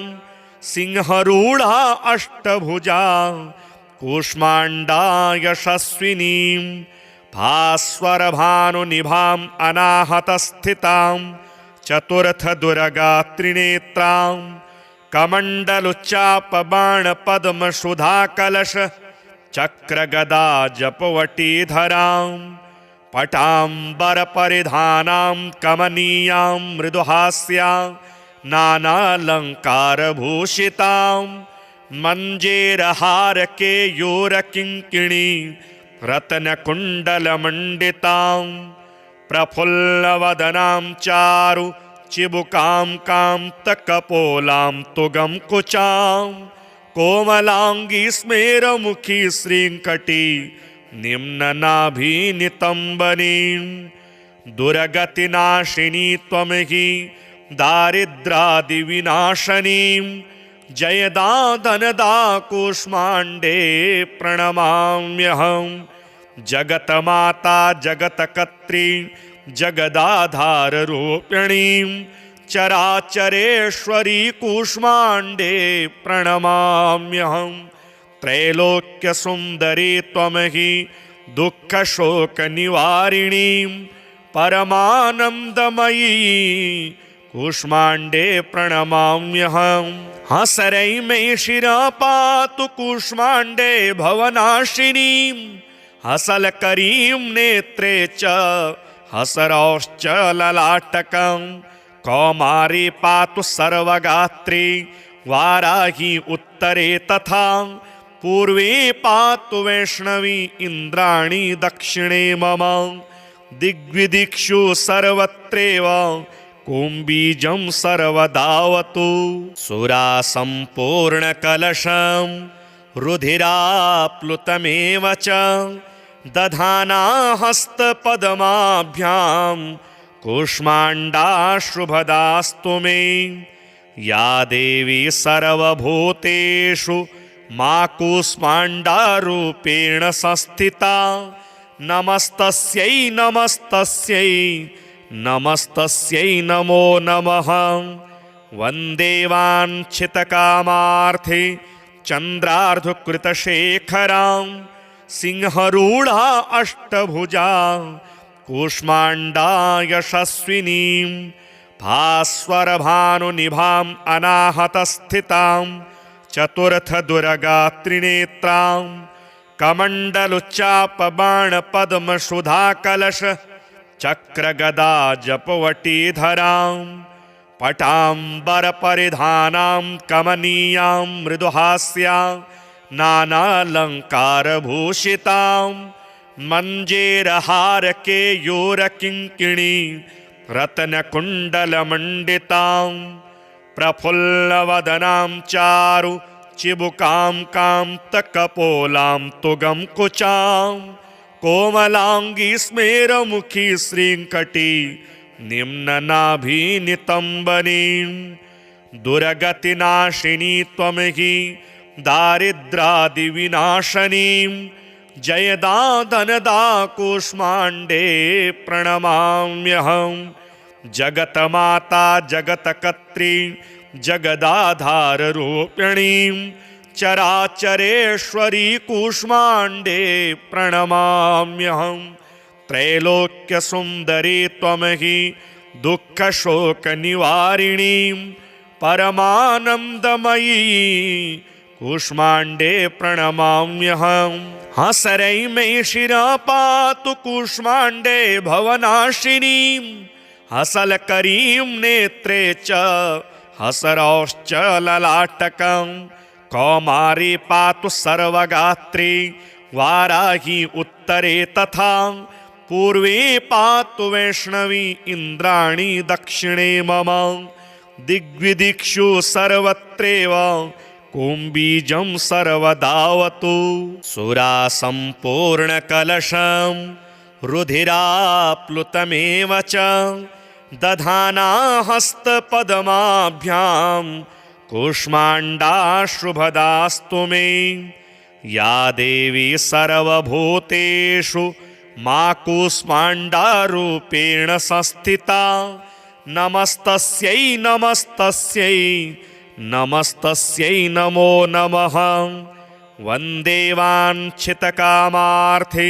सिंहरूढा अष्टभुजा कूष्माण्डा यशस्विनीं भास्वरभानुनिभाम् अनाहतस्थितां चतुर्थदुर्गात्रिनेत्रां कमण्डलुच्चापबाणपद्मसुधाकलश चक्रगदा जपवटीधरां पटाम्बरपरिधानां कमनीयां मृदुहास्यां नानालङ्कारभूषितां मञ्जेरहारकेयूरकिङ्किणी रत्नकुण्डलमण्डितां प्रफुल्लवदनां चारु चिबुकां कान्तकपोलां तुगं कुचां कोमलाङ्गी स्मेरमुखी श्रीङ्कटी निम्ननाभिनितम्बनीं दुर्गतिनाशिनी त्वं हि दारिद्रादिविनाशनीं जयदा धनदा कूष्माण्डे प्रणमाम्यहं जगतमाता जगत्कर्त्री जगदाधाररूपिणीं चराचरेश्वरी कूष्माण्डे प्रणमाम्यहं त्रैलोक्यसुन्दरी त्वं हि दुःखशोकनिवारिणीं परमानन्दमयी कूष्माण्डे प्रणमाम्यहं हसरै मे शिरः पातु कूष्माण्डे भवनाशिनीं हसलकरीं नेत्रे च हसरौश्च ललाटकं कौमारी पातु सर्वगात्री वाराही उत्तरे तथा पूर्वे पातु वैष्णवी इन्द्राणी दक्षिणे मम दिग्विदिक्षु सर्वत्रैव कुम्बीजं सर्वदावतु सुरासम्पूर्णकलशं रुधिराप्लुतमेव च दधाना हस्तपद्माभ्यां कूष्माण्डाश्रुभदास्तु मे या देवी सर्वभूतेषु मा कूष्माण्डारूपेण संस्थिता नमस्तस्यै नमस्तस्यै नमस्तस्यै नमो नमः वन्दे वाञ्छितकामार्थे चन्द्रार्धकृतशेखरां सिंहरूढा अष्टभुजा कूष्माण्डा यशस्विनीं भास्वरभानुनिभाम् अनाहतस्थितां चतुर्थदुर्गात्रिनेत्रां कमण्डलुच्चापबाणपद्मसुधाकलश चक्रगदा जपवटीधरां पटाम्बरपरिधानां कमनीयां मृदुहास्यां नानालङ्कारभूषितां मञ्जेरहारकेयूरकिङ्किणी रत्नकुण्डलमण्डितां प्रफुल्लवदनां चारु चिबुकां कान्तकपोलां तुगं कुचां कोमलाङ्गी स्मेरमुखी श्रीङ्कटी निम्ननाभिनितम्बनीं दुर्गतिनाशिनी त्वं हि दारिद्रादिविनाशनीं जयदा धनदा कूष्माण्डे प्रणमाम्यहं जगतमाता जगत्कर्त्री जगदाधाररूपिणीं चराचरेश्वरी कूष्माण्डे प्रणमाम्यहं त्रैलोक्यसुन्दरी त्वं हि दुःखशोकनिवारिणीं परमानन्दमयी कूष्माण्डे प्रणमाम्यहं हसरै मे शिरः पातु कूष्माण्डे भवनाशिनीं हसलकरीं नेत्रे च हसरौश्च ललाटकं कौमारी पातु सर्वगात्री वाराही उत्तरे तथा पूर्वे पातु वैष्णवी इन्द्राणी दक्षिणे मम दिग्विदिक्षु सर्वत्रैव कुम्बीजं सर्वदावतु सुरासम्पूर्णकलशं रुधिराप्लुतमेव च दधाना हस्तपद्माभ्यां कूष्माण्डाश्रुभदास्तु मे या देवी सर्वभूतेषु मा कूष्माण्डारूपेण संस्थिता नमस्तस्यै नमस्तस्यै नमस्तस्यै नमो नमः वन्दे वाञ्छितकामार्थे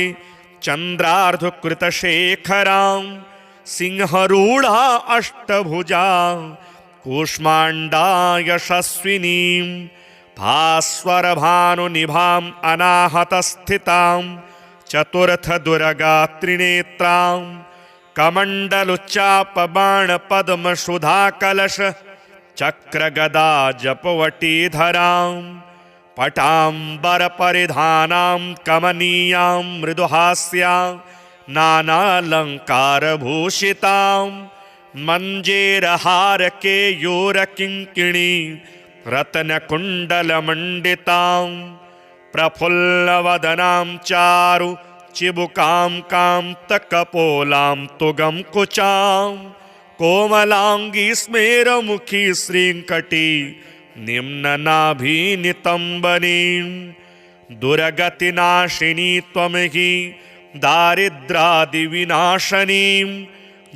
चन्द्रार्धकृतशेखरां सिंहरूढा अष्टभुजा कूष्माण्डा यशस्विनीं भास्वरभानुनिभाम् अनाहतस्थितां चतुर्थदुर्गात्रिनेत्रां कमण्डलुच्चापबाणपद्मसुधाकलश चक्रगदा जपवटीधरां पटाम्बरपरिधानां कमनीयां मृदुहास्यां नानालङ्कारभूषितां मञ्जेरहारकेयूरकिङ्किणी रत्नकुण्डलमण्डितां प्रफुल्लवदनां चारु चिबुकां कान्तकपोलां तुगं कुचां कोमलाङ्गी स्मेरमुखी श्रीङ्कटी निम्ननाभिनितम्बनीं दुर्गतिनाशिनी त्वमहि दारिद्रादिविनाशनीं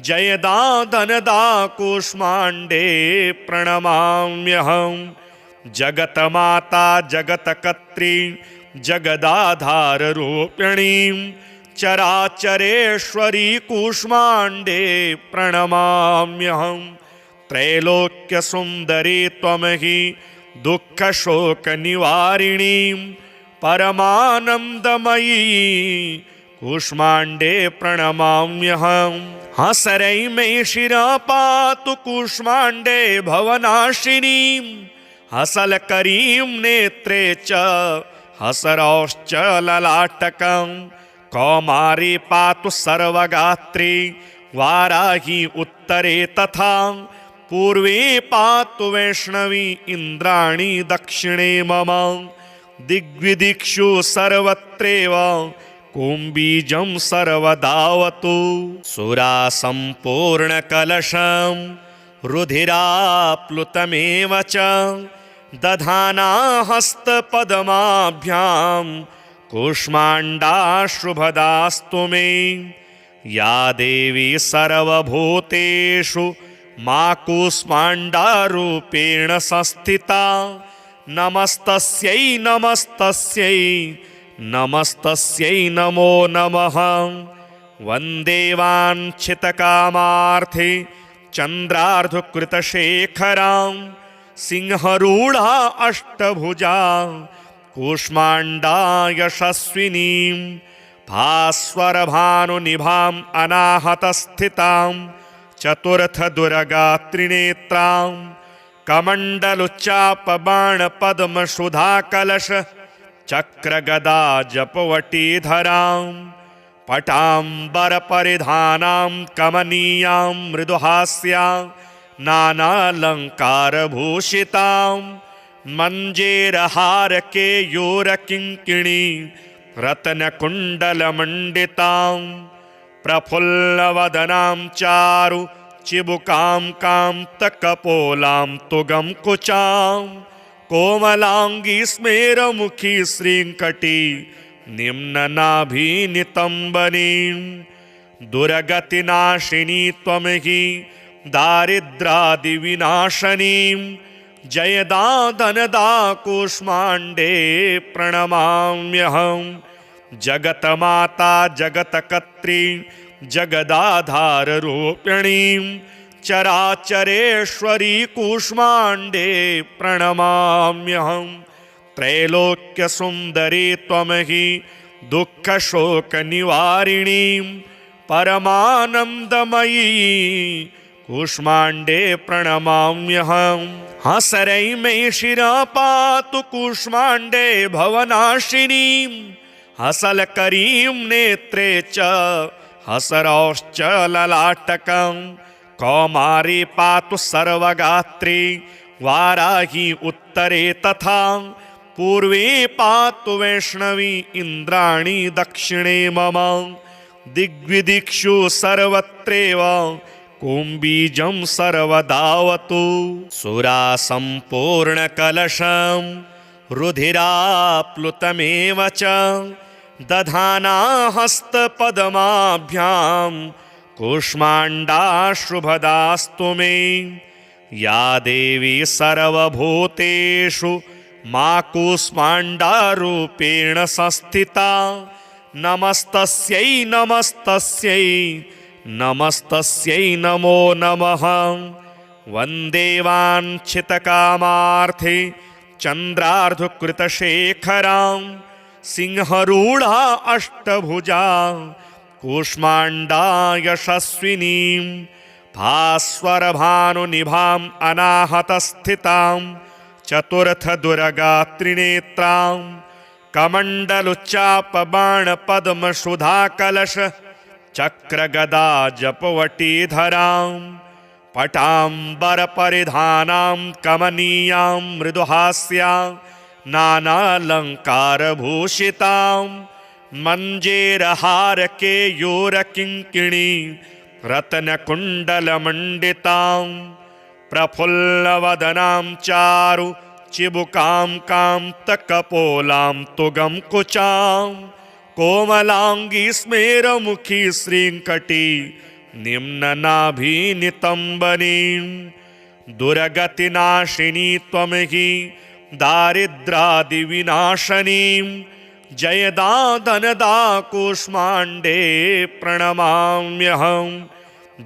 जयदा धनदा कूष्माण्डे प्रणमाम्यहं जगतमाता जगत्कर्त्री जगदाधाररूपिणीं चराचरेश्वरी कूष्माण्डे प्रणमाम्यहं त्रैलोक्यसुन्दरी त्वमहि दुःखशोकनिवारिणीं परमानन्दमयी कूष्माण्डे प्रणमाम्यहं हसरै मे शिरा पातु कूष्माण्डे भवनाशिनीं हसलकरीं नेत्रे च हसरौश्च ललाटकं कौमारी पातु सर्वगात्री वाराही उत्तरे तथा पूर्वे पातु वैष्णवी इन्द्राणी दक्षिणे मम दिग्विदिक्षु सर्वत्रैव कुम्बीजं सर्वदावतु सुरासम्पूर्णकलशं रुधिराप्लुतमेव च दधाना हस्तपद्माभ्यां कूष्माण्डाशुभदास्तु मे या देवी सर्वभूतेषु मा कूष्माण्डारूपेण संस्थिता नमस्तस्यै नमस्तस्यै नमस्तस्यै नमो नमः वन्दे वाञ्छितकामार्थे चन्द्रार्धकृतशेखरां सिंहरूढा अष्टभुजा कूष्माण्डा यशस्विनीं भास्वरभानुनिभाम् अनाहतस्थितां चतुर्थदुर्गात्रिनेत्रां कमण्डलुच्चापबाणपद्मसुधाकलश चक्रगदा जपवटीधरां पटाम्बरपरिधानां कमनीयां मृदुहास्यां नानालङ्कारभूषितां मञ्जेरहारकेयूरकिङ्किणी रत्नकुण्डलमण्डितां प्रफुल्लवदनां चारु चिबुकां कान्तकपोलां तुगं कुचां कोमलाङ्गी स्मेरमुखी श्रीङ्कटी निम्ननाभिनितम्बनीं दुर्गतिनाशिनी त्वमहि दारिद्रादिविनाशनीं जयदा धनदा कूष्माण्डे प्रणमाम्यहं जगतमाता जगत्कर्त्री जगदाधाररूपिणीं चराचरेश्वरी कूष्माण्डे प्रणमाम्यहं त्रैलोक्यसुन्दरी त्वमहि दुःखशोकनिवारिणीं परमानन्दमयी कूष्माण्डे प्रणमाम्यहं हसरै मे शिरा पातु कूष्माण्डे भवनाशिनीं हसलकरीं नेत्रे च हसरौश्च ललाटकं कौमारी पातु सर्वगात्री वाराही उत्तरे तथा पूर्वे पातु वैष्णवी इन्द्राणी दक्षिणे मम दिग्विदिक्षु सर्वत्रैव कुम्बीजं सर्वदावतु सुरासम्पूर्णकलशं रुधिराप्लुतमेव च दधाना हस्तपद्माभ्यां कूष्माण्डाशुभदास्तु मे या देवी सर्वभूतेषु मा कूष्माण्डारूपेण संस्थिता नमस्तस्यै नमस्तस्यै नमस्तस्यै नमो नमः वन्दे वाञ्छितकामार्थे चन्द्रार्धकृतशेखरां सिंहरूढा अष्टभुजा कूष्माण्डा यशस्विनीं भास्वरभानुनिभाम् अनाहतस्थितां चतुर्थदुर्गा त्रिनेत्रां कमण्डलुच्चापबाणपद्मसुधाकलश चक्रगदा जपवटीधरां पटाम्बरपरिधानां कमनीयां मृदुहास्यां नानालङ्कारभूषितां मञ्जेरहारकेयूरकिङ्किणी रत्नकुण्डलमण्डितां प्रफुल्लवदनां चारु चिबुकां कान्तकपोलां तुगं कुचां कोमलाङ्गी स्मेरमुखी श्रीङ्कटी निम्ननाभिनितम्बनीं दुर्गतिनाशिनी त्वं हि दारिद्रादिविनाशनीं जयदा धनदा कूष्माण्डे प्रणमाम्यहं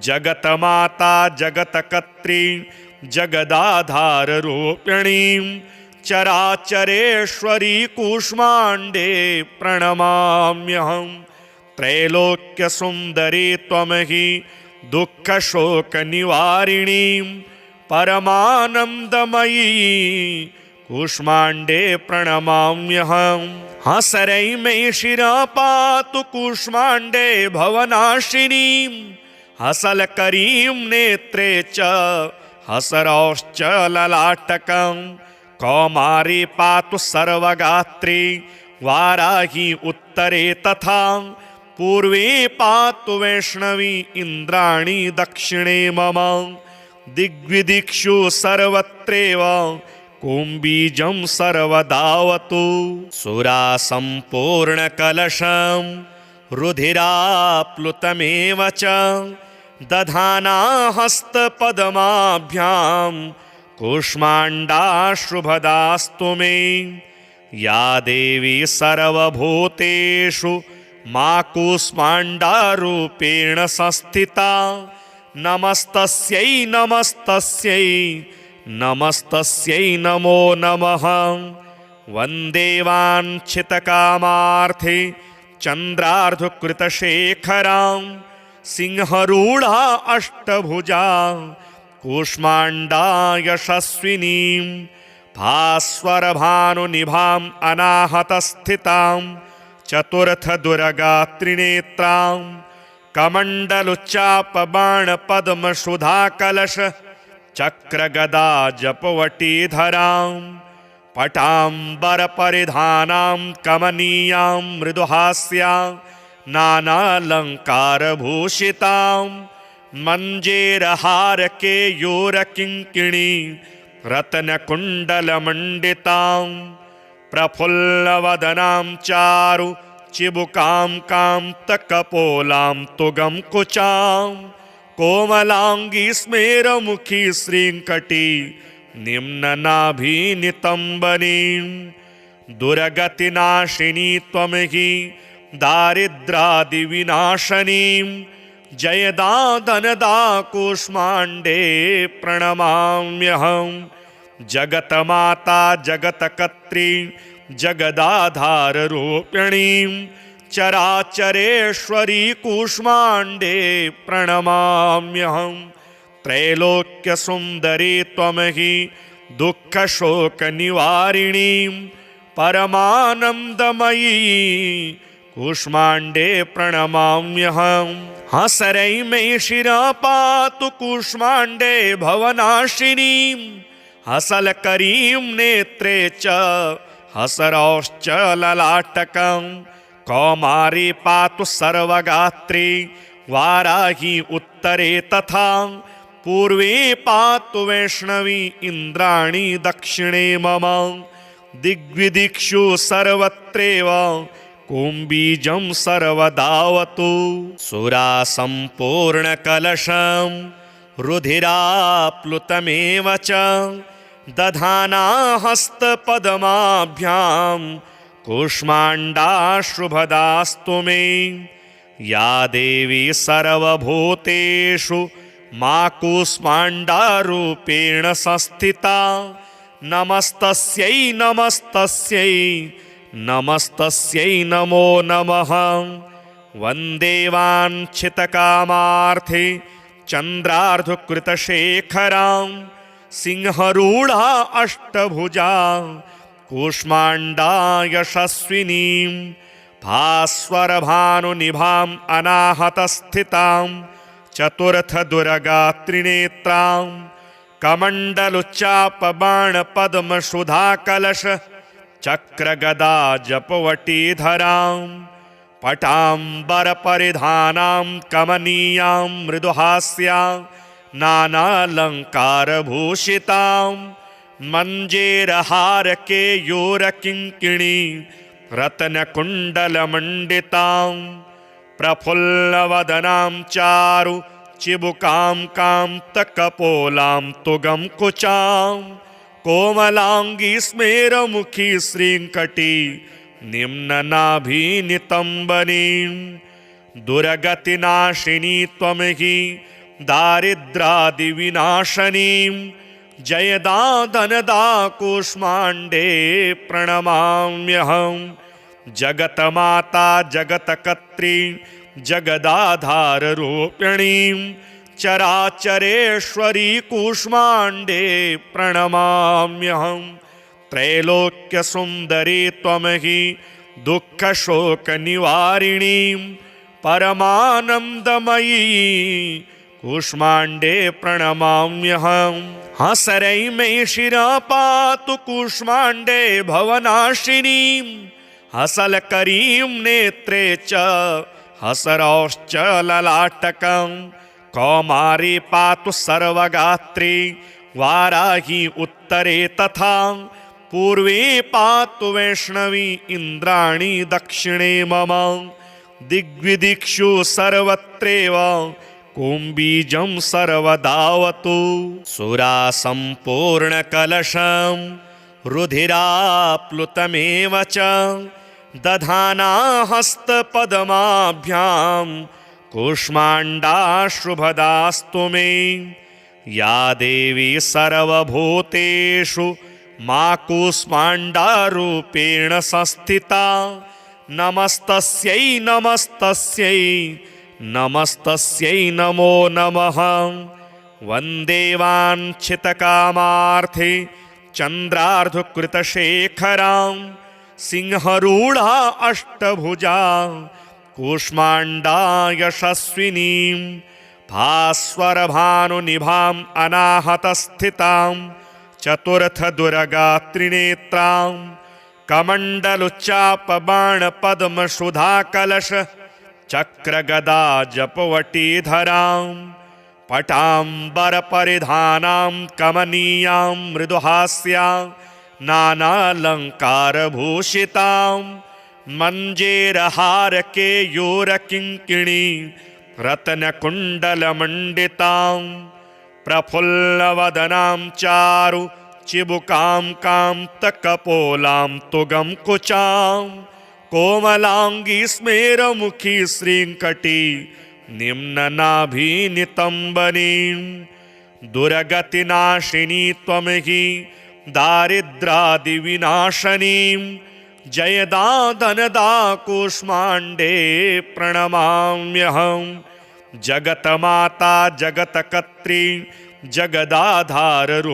जगतमाता जगत्कर्त्री जगदाधाररूपिणीं चराचरेश्वरी कूष्माण्डे प्रणमाम्यहं त्रैलोक्यसुन्दरी त्वं हि दुःखशोकनिवारिणीं परमानन्दमयी कूष्माण्डे प्रणमाम्यहं हसरै मे शिरा पातु कूष्माण्डे भवनाशिनीं हसलकरीं नेत्रे च हसरौश्च ललाटकं कौमारी पातु सर्वगात्री वाराही उत्तरे तथा पूर्वे पातु वैष्णवी इन्द्राणी दक्षिणे मम दिग्विदिक्षु सर्वत्रैव कुम्बीजं सर्वदावतु सुरासम्पूर्णकलशं रुधिराप्लुतमेव च दधाना हस्तपद्माभ्यां कूष्माण्डाशुभदास्तु मे या देवी सर्वभूतेषु मा कूष्माण्डारूपेण संस्थिता नमस्तस्यै नमस्तस्यै नमस्तस्यै नमो नमः वन्दे वाञ्छितकामार्थे चन्द्रार्धकृतशेखरां सिंहरूढा अष्टभुजा कूष्माण्डा यशस्विनीं भास्वरभानुनिभाम् अनाहतस्थितां चतुर्थदुर्गा त्रिनेत्रां कमण्डलुच्चापबाणपद्मसुधाकलश चक्रगदा जपवटीधरां पटाम्बरपरिधानां कमनीयां मृदुहास्यां नानालङ्कारभूषितां मञ्जेरहारकेयूरकिङ्किणी रत्नकुण्डलमण्डितां प्रफुल्लवदनां चारु चिबुकां कान्तकपोलां तुगं कुचां कोमलाङ्गी स्मेरमुखी श्रीङ्कटी निम्ननाभिनितम्बनीं दुर्गतिनाशिनी त्वं हि दारिद्रादिविनाशनीं जयदा धनदा कूष्माण्डे प्रणमाम्यहं जगतमाता जगत्कर्त्री जगदाधाररूपिणीं चराचरेश्वरी कूष्माण्डे प्रणमाम्यहं त्रैलोक्यसुन्दरी त्वं हि दुःखशोकनिवारिणीं परमानन्दमयी कूष्माण्डे प्रणमाम्यहं हसरै मे शिरा पातु कूष्माण्डे भवनाशिनीं हसलकरीं नेत्रे च हसरौश्च ललाटकं कौमारी पातु सर्वगात्री वाराही उत्तरे तथा पूर्वे पातु वैष्णवी इन्द्राणी दक्षिणे मम दिग्विदिक्षु सर्वत्रैव कुम्बीजं सर्वदावतु सुरासम्पूर्णकलशं रुधिराप्लुतमेव च दधाना हस्तपद्माभ्यां कूष्माण्डाशुभदास्तु मे या देवी सर्वभूतेषु मा कूष्माण्डारूपेण संस्थिता नमस्तस्यै नमस्तस्यै नमस्तस्यै नमो नमः वन्दे वाञ्छितकामार्थे चन्द्रार्धकृतशेखरां सिंहरूढा अष्टभुजा कूष्माण्डा यशस्विनीं भास्वरभानुनिभाम् अनाहतस्थितां चतुर्थदुर्गा त्रिनेत्रां कमण्डलुच्चापबाणपद्मसुधाकलश चक्रगदा जपवटीधरां पटाम्बरपरिधानां कमनीयां मृदुहास्यां नानालङ्कारभूषितां मञ्जेरहारकेयूरकिङ्किणी रत्नकुण्डलमण्डितां प्रफुल्लवदनां चारु चिबुकां कान्तकपोलां तुगं कुचां कोमलाङ्गी स्मेरमुखी श्रीङ्कटी निम्ननाभिनितम्बनीं दुर्गतिनाशिनी त्वं हि दारिद्रादिविनाशनीं जयदा धनदा कूष्माण्डे प्रणमाम्यहं जगतमाता जगत्कर्त्री जगदाधाररूपिणीं चराचरेश्वरी कूष्माण्डे प्रणमाम्यहं त्रैलोक्यसुन्दरी त्वं हि दुःखशोकनिवारिणीं परमानन्दमयी कूष्माण्डे प्रणमाम्यहं हसरै मे शिरा पातु कूष्माण्डे भवनाशिनीं हसलकरीं नेत्रे च हसरौश्च ललाटकं कौमारी पातु सर्वगात्री वाराही उत्तरे तथा पूर्वे पातु वैष्णवी इन्द्राणी दक्षिणे मम दिग्विदिक्षु सर्वत्रैव कुम्बीजं सर्वदावतु सुरासम्पूर्णकलशं रुधिराप्लुतमेव च दधाना हस्तपद्माभ्यां कूष्माण्डा शुभदास्तु मे या देवी सर्वभूतेषु मा कूष्माण्डारूपेण संस्थिता नमस्तस्यै नमस्तस्यै नमस्तस्यै नमो नमः वन्दे वाञ्छितकामार्थे चन्द्रार्धकृतशेखरां सिंहरूढा अष्टभुजा कूष्माण्डा यशस्विनीं भास्वरभानुनिभाम् अनाहतस्थितां चतुर्थदुर्गा त्रिनेत्रां कमण्डलुच्चापबाणपद्मसुधाकलश चक्रगदा जपवटीधरां पटाम्बरपरिधानां कमनीयां मृदुहास्यां नानालङ्कारभूषितां मञ्जेरहारकेयूरकिङ्किणी रत्नकुण्डलमण्डितां प्रफुल्लवदनां चारु चिबुकां कान्तकपोलां तुगं कुचां कोमलाङ्गी स्मेरमुखी श्रीङ्कटी निम्ननाभिनितम्बनीं दुर्गतिनाशिनी त्वं हि दारिद्रादिविनाशनीं जयदा धनदा कूष्माण्डे प्रणमाम्यहं जगतमाता जगत्कर्त्री जगदाधाररूपिणीं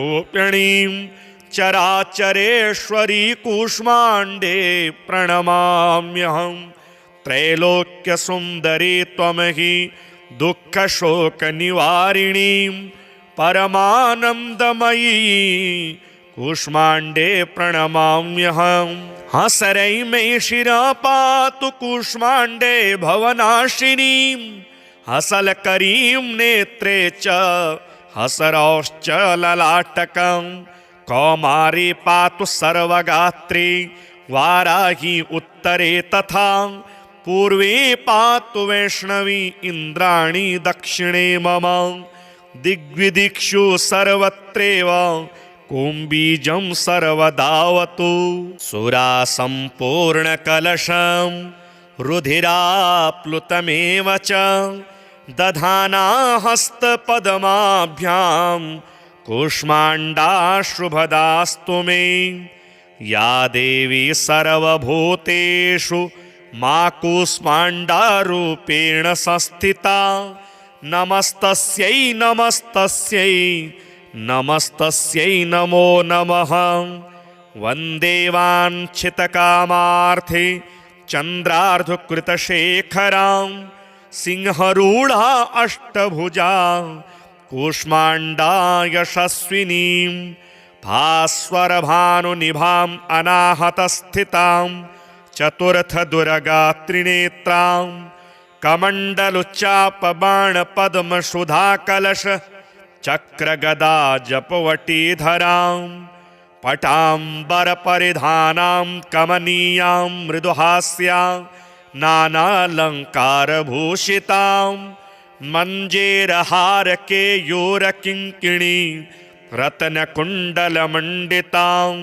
चराचरेश्वरी कूष्माण्डे प्रणमाम्यहं त्रैलोक्यसुन्दरी त्वं हि दुःखशोकनिवारिणीं परमानन्दमयी कूष्माण्डे प्रणमाम्यहं हसरै मे शिरा पातु कूष्माण्डे भवनाशिनीं हसलकरीं नेत्रे च हसरौश्च ललाटकं कौमारी पातु सर्वगात्री वाराही उत्तरे तथा पूर्वे पातु वैष्णवी इन्द्राणी दक्षिणे मम दिग्विदिक्षु सर्वत्रैव कुम्बीजं सर्वदावतु सुरासम्पूर्णकलशं रुधिराप्लुतमेव च दधाना हस्तपद्माभ्यां कूष्माण्डा शुभदास्तु मे या देवी सर्वभूतेषु मा कूष्माण्डारूपेण संस्थिता नमस्तस्यै नमस्तस्यै नमस्तस्यै नमो नमः। वन्दे वाञ्छितकामार्थे चन्द्रार्धकृतशेखरां सिंहरूढा अष्टभुजा कूष्माण्डा यशस्विनीं भास्वरभानुनिभाम् अनाहतस्थितां चतुर्थदुर्गात्रिनेत्रां कमण्डलुच्चापबाणपद्मसुधाकलश चक्रगदा जपवटीधरां पटाम्बरपरिधानां कमनीयां मृदुहास्यां नानालङ्कारभूषितां मञ्जेरहारकेयूरकिङ्किणी रत्नकुण्डलमण्डितां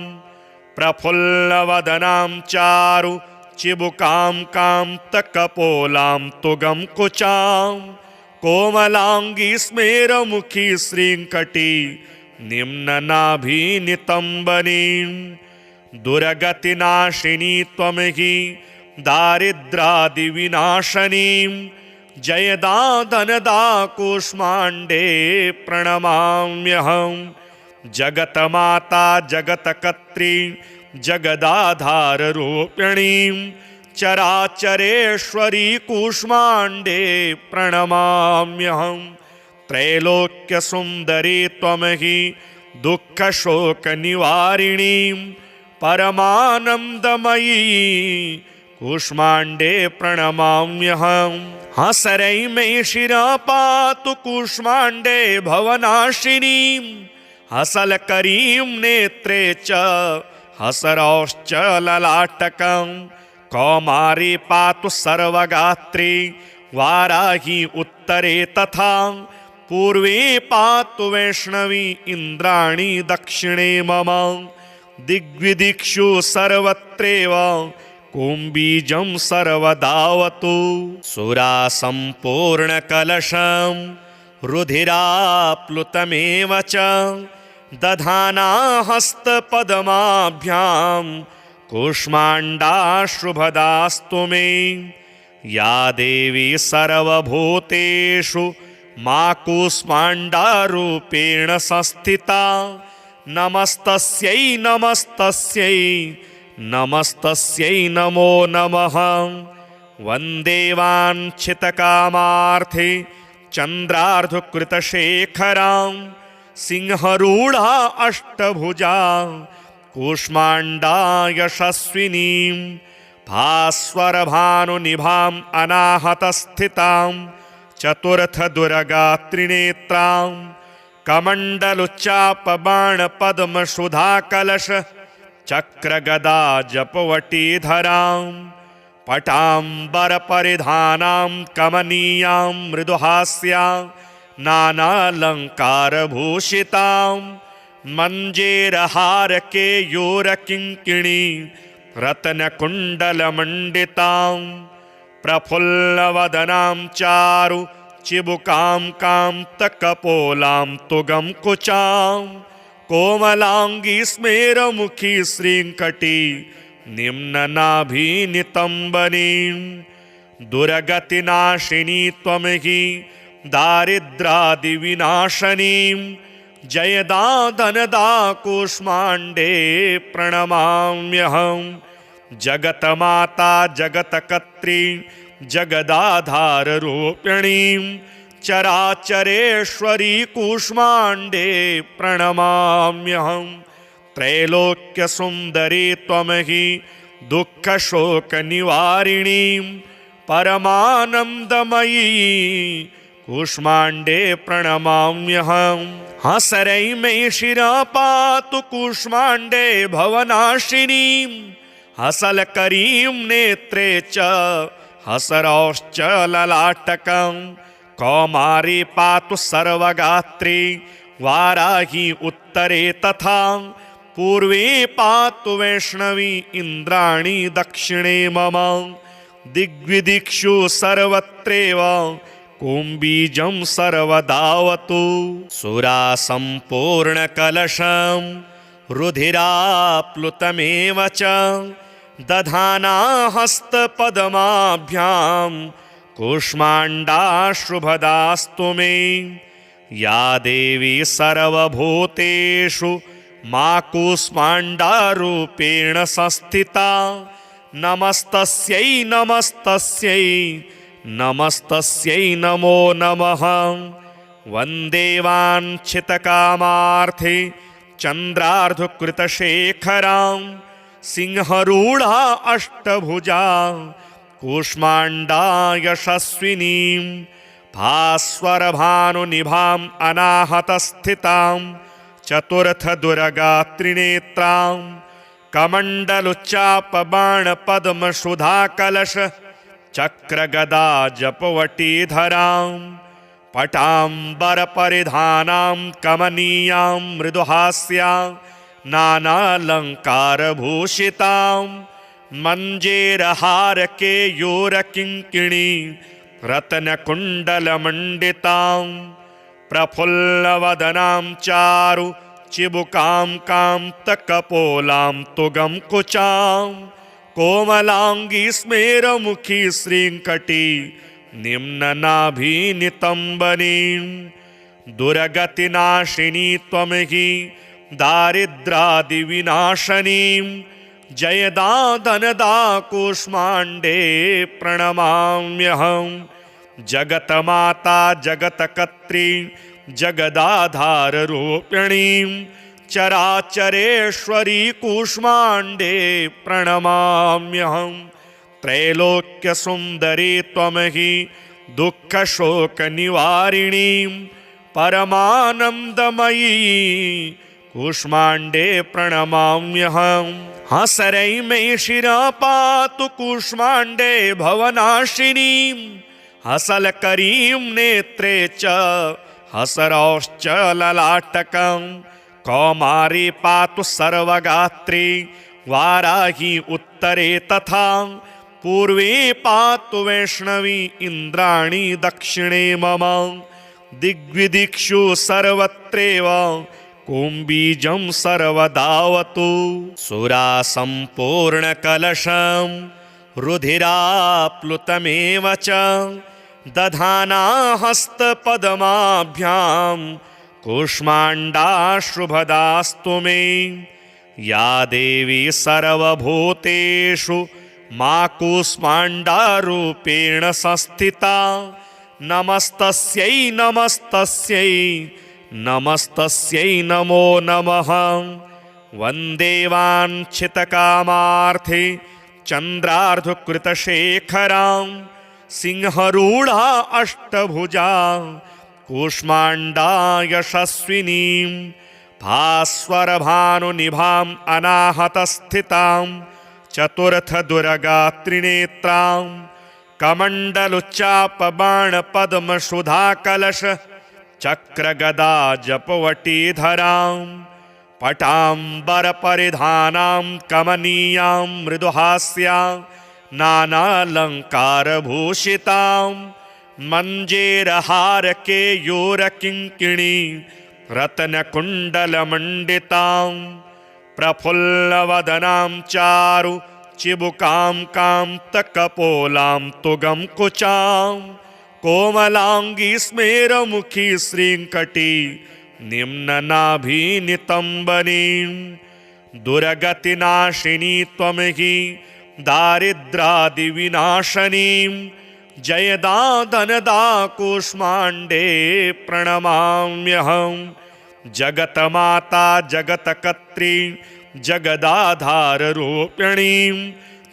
प्रफुल्लवदनां चारु चिबुकां कान्तकपोलां तुगं कुचां कोमलाङ्गी स्मेरमुखी श्रीङ्कटी निम्ननाभिनितम्बनीं दुर्गतिनाशिनी त्वं हि दारिद्रादिविनाशनीं जयदा धनदा कूष्माण्डे प्रणमाम्यहं। जगतमाता जगत्कर्त्री जगदाधाररूपिणीं चराचरेश्वरी कूष्माण्डे प्रणमाम्यहं। त्रैलोक्यसुन्दरी त्वं हि दुःखशोकनिवारिणीं परमानन्दमयी कूष्माण्डे प्रणमाम्यहं। हसरै मे शिरा पातु कूष्माण्डे भवनाशिनीं हसलकरीं नेत्रे च हसरौश्च ललाटकं कौमारी पातु सर्वगात्री वाराही उत्तरे तथा पूर्वे पातु वैष्णवी इन्द्राणी दक्षिणे मम दिग्विदिक्षु सर्वत्रैव कुम्बीजं सर्वदावतु। सुरासम्पूर्णकलशं रुधिराप्लुतमेव च दधाना हस्तपद्माभ्यां कूष्माण्डा शुभदास्तु मे। या देवी सर्वभूतेषु मा कूष्माण्डारूपेण संस्थिता नमस्तस्यै नमस्तस्यै नमस्तस्यै नमो नमः। वन्दे वाञ्छितकामार्थे चन्द्रार्धकृतशेखरां सिंहरूढा अष्टभुजा कूष्माण्डा यशस्विनीं भास्वरभानुनिभाम् अनाहतस्थितां चतुर्थदुर्गात्रिनेत्रां कमण्डलुच्चापबाणपद्मसुधाकलश चक्रगदा जपवटीधरां पटाम्बरपरिधानां कमनीयां मृदुहास्यां नानालङ्कारभूषितां मञ्जेरहारकेयूरकिङ्किणी रत्नकुण्डलमण्डितां प्रफुल्लवदनां चारु चिबुकां कान्तकपोलां तुगं कुचां कोमलाङ्गी स्मेरमुखी श्रीङ्कटी निम्ननाभिनितम्बनीं दुर्गतिनाशिनी त्वं हि दारिद्रादिविनाशनीं जयदा धनदा कूष्माण्डे प्रणमाम्यहं। जगतमाता जगत्कर्त्री जगदाधाररूपिणीं चराचरेश्वरी कूष्माण्डे प्रणमाम्यहं। त्रैलोक्यसुन्दरी त्वं हि दुःखशोकनिवारिणीं परमानन्दमयी कूष्माण्डे प्रणमाम्यहं। हसरै मे शिरा पातु कूष्माण्डे भवनाशिनीं हसलकरीं नेत्रे च हसरौश्च ललाटकं कौमारी पातु सर्वगात्री वाराही उत्तरे तथा पूर्वे पातु वैष्णवी इन्द्राणी दक्षिणे मम दिग्विदिक्षु सर्वत्रैव कुम्बीजं सर्वदावतु। सुरासम्पूर्णकलशं रुधिराप्लुतमेव च दधाना हस्तपद्माभ्यां कूष्माण्डा शुभदास्तु मे। या देवी सर्वभूतेषु मा कूष्माण्डारूपेण संस्थिता नमस्तस्यै नमस्तस्यै नमस्तस्यै नमो नमः। वन्दे वाञ्छितकामार्थे चन्द्रार्धकृतशेखरां सिंहरूढा अष्टभुजा कूष्माण्डा यशस्विनीं भास्वरभानुनिभाम् अनाहतस्थितां चतुर्थदुर्गात्रिनेत्रां कमण्डलुच्चापबाणपद्मसुधाकलश चक्रगदा जपवटीधरां पटाम्बरपरिधानां कमनीयां मृदुहास्यां नानालङ्कारभूषितां मञ्जेरहारकेयूरकिङ्किणी रत्नकुण्डलमण्डितां प्रफुल्लवदनां चारु चिबुकां कान्तकपोलां तुगं कुचां कोमलाङ्गी स्मेरमुखी श्रीङ्कटी निम्ननाभिनितम्बनीं दुर्गतिनाशिनी त्वमहि दारिद्रादिविनाशनीं जयदा धनदा कूष्माण्डे प्रणमाम्यहं। जगतमाता जगत्कर्त्री जगदाधाररूपिणीं चराचरेश्वरी कूष्माण्डे प्रणमाम्यहं। त्रैलोक्यसुन्दरी त्वमहि दुःखशोकनिवारिणीं परमानन्दमयी कूष्माण्डे प्रणमाम्यहं। हसरै मे शिरः पातु कूष्माण्डे भवनाशिनीं हसलकरीं नेत्रे च हसरौश्च ललाटकं कौमारी पातु सर्वगात्री वाराही उत्तरे तथा पूर्वे पातु वैष्णवी इन्द्राणी दक्षिणे मम। दिग्विदिक्षु सर्वत्रैव कुम्बीजं सर्वदावतु सुरासम्पूर्णकलशं रुधिराप्लुतमेव च दधाना हस्तपद्माभ्यां कूष्माण्डा शुभदास्तु मे। या देवी सर्वभूतेषु मा कूष्माण्डारूपेण संस्थिता नमस्तस्यै नमस्तस्यै नमस्तस्यै नमो नमः। वन्दे वाञ्छितकामार्थे चन्द्रार्धकृतशेखरां सिंहरूढा अष्टभुजा कूष्माण्डा यशस्विनीं भास्वरभानुनिभाम् अनाहतस्थितां चतुर्थदुर्गात्रिनेत्रां कमण्डलुच्चापबाणपद्मसुधाकलश चक्रगदा जपवटीधरां पटाम्बरपरिधानां कमनीयां मृदुहास्यां नानालङ्कारभूषितां मञ्जेरहारकेयूरकिङ्किणी रत्नकुण्डलमण्डितां प्रफुल्लवदनां चारु चिबुकां कान्तकपोलां तुगं कुचां कोमलाङ्गी स्मेरमुखी श्रीङ्कटी निम्ननाभिनितम्बनीं दुर्गतिनाशिनी त्वमहि दारिद्रादिविनाशनीं जयदा धनदा कूष्माण्डे प्रणमाम्यहं। जगतमाता जगत्कर्त्री जगदाधाररूपिणीं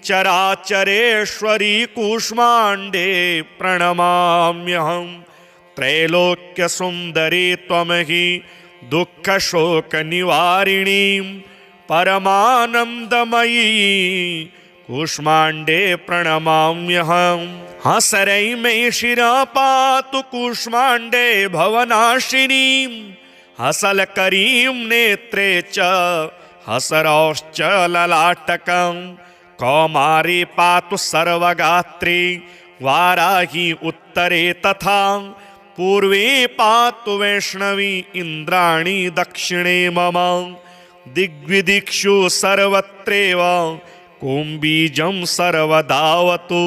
चराचरेश्वरी कूष्माण्डे प्रणमाम्यहं। त्रैलोक्यसुन्दरी त्वमहि दुःखशोकनिवारिणीं परमानन्दमयी कूष्माण्डे प्रणमाम्यहं। हसरै मे शिरः पातु कूष्माण्डे भवनाशिनीं हसलकरीं नेत्रे च हसरौश्च ललाटकं कौमारी पातु सर्वगात्री वाराही उत्तरे तथा पूर्वे पातु वैष्णवी इन्द्राणी दक्षिणे मम। दिग्विदिक्षु सर्वत्रैव कुम्बीजं सर्वदावतु।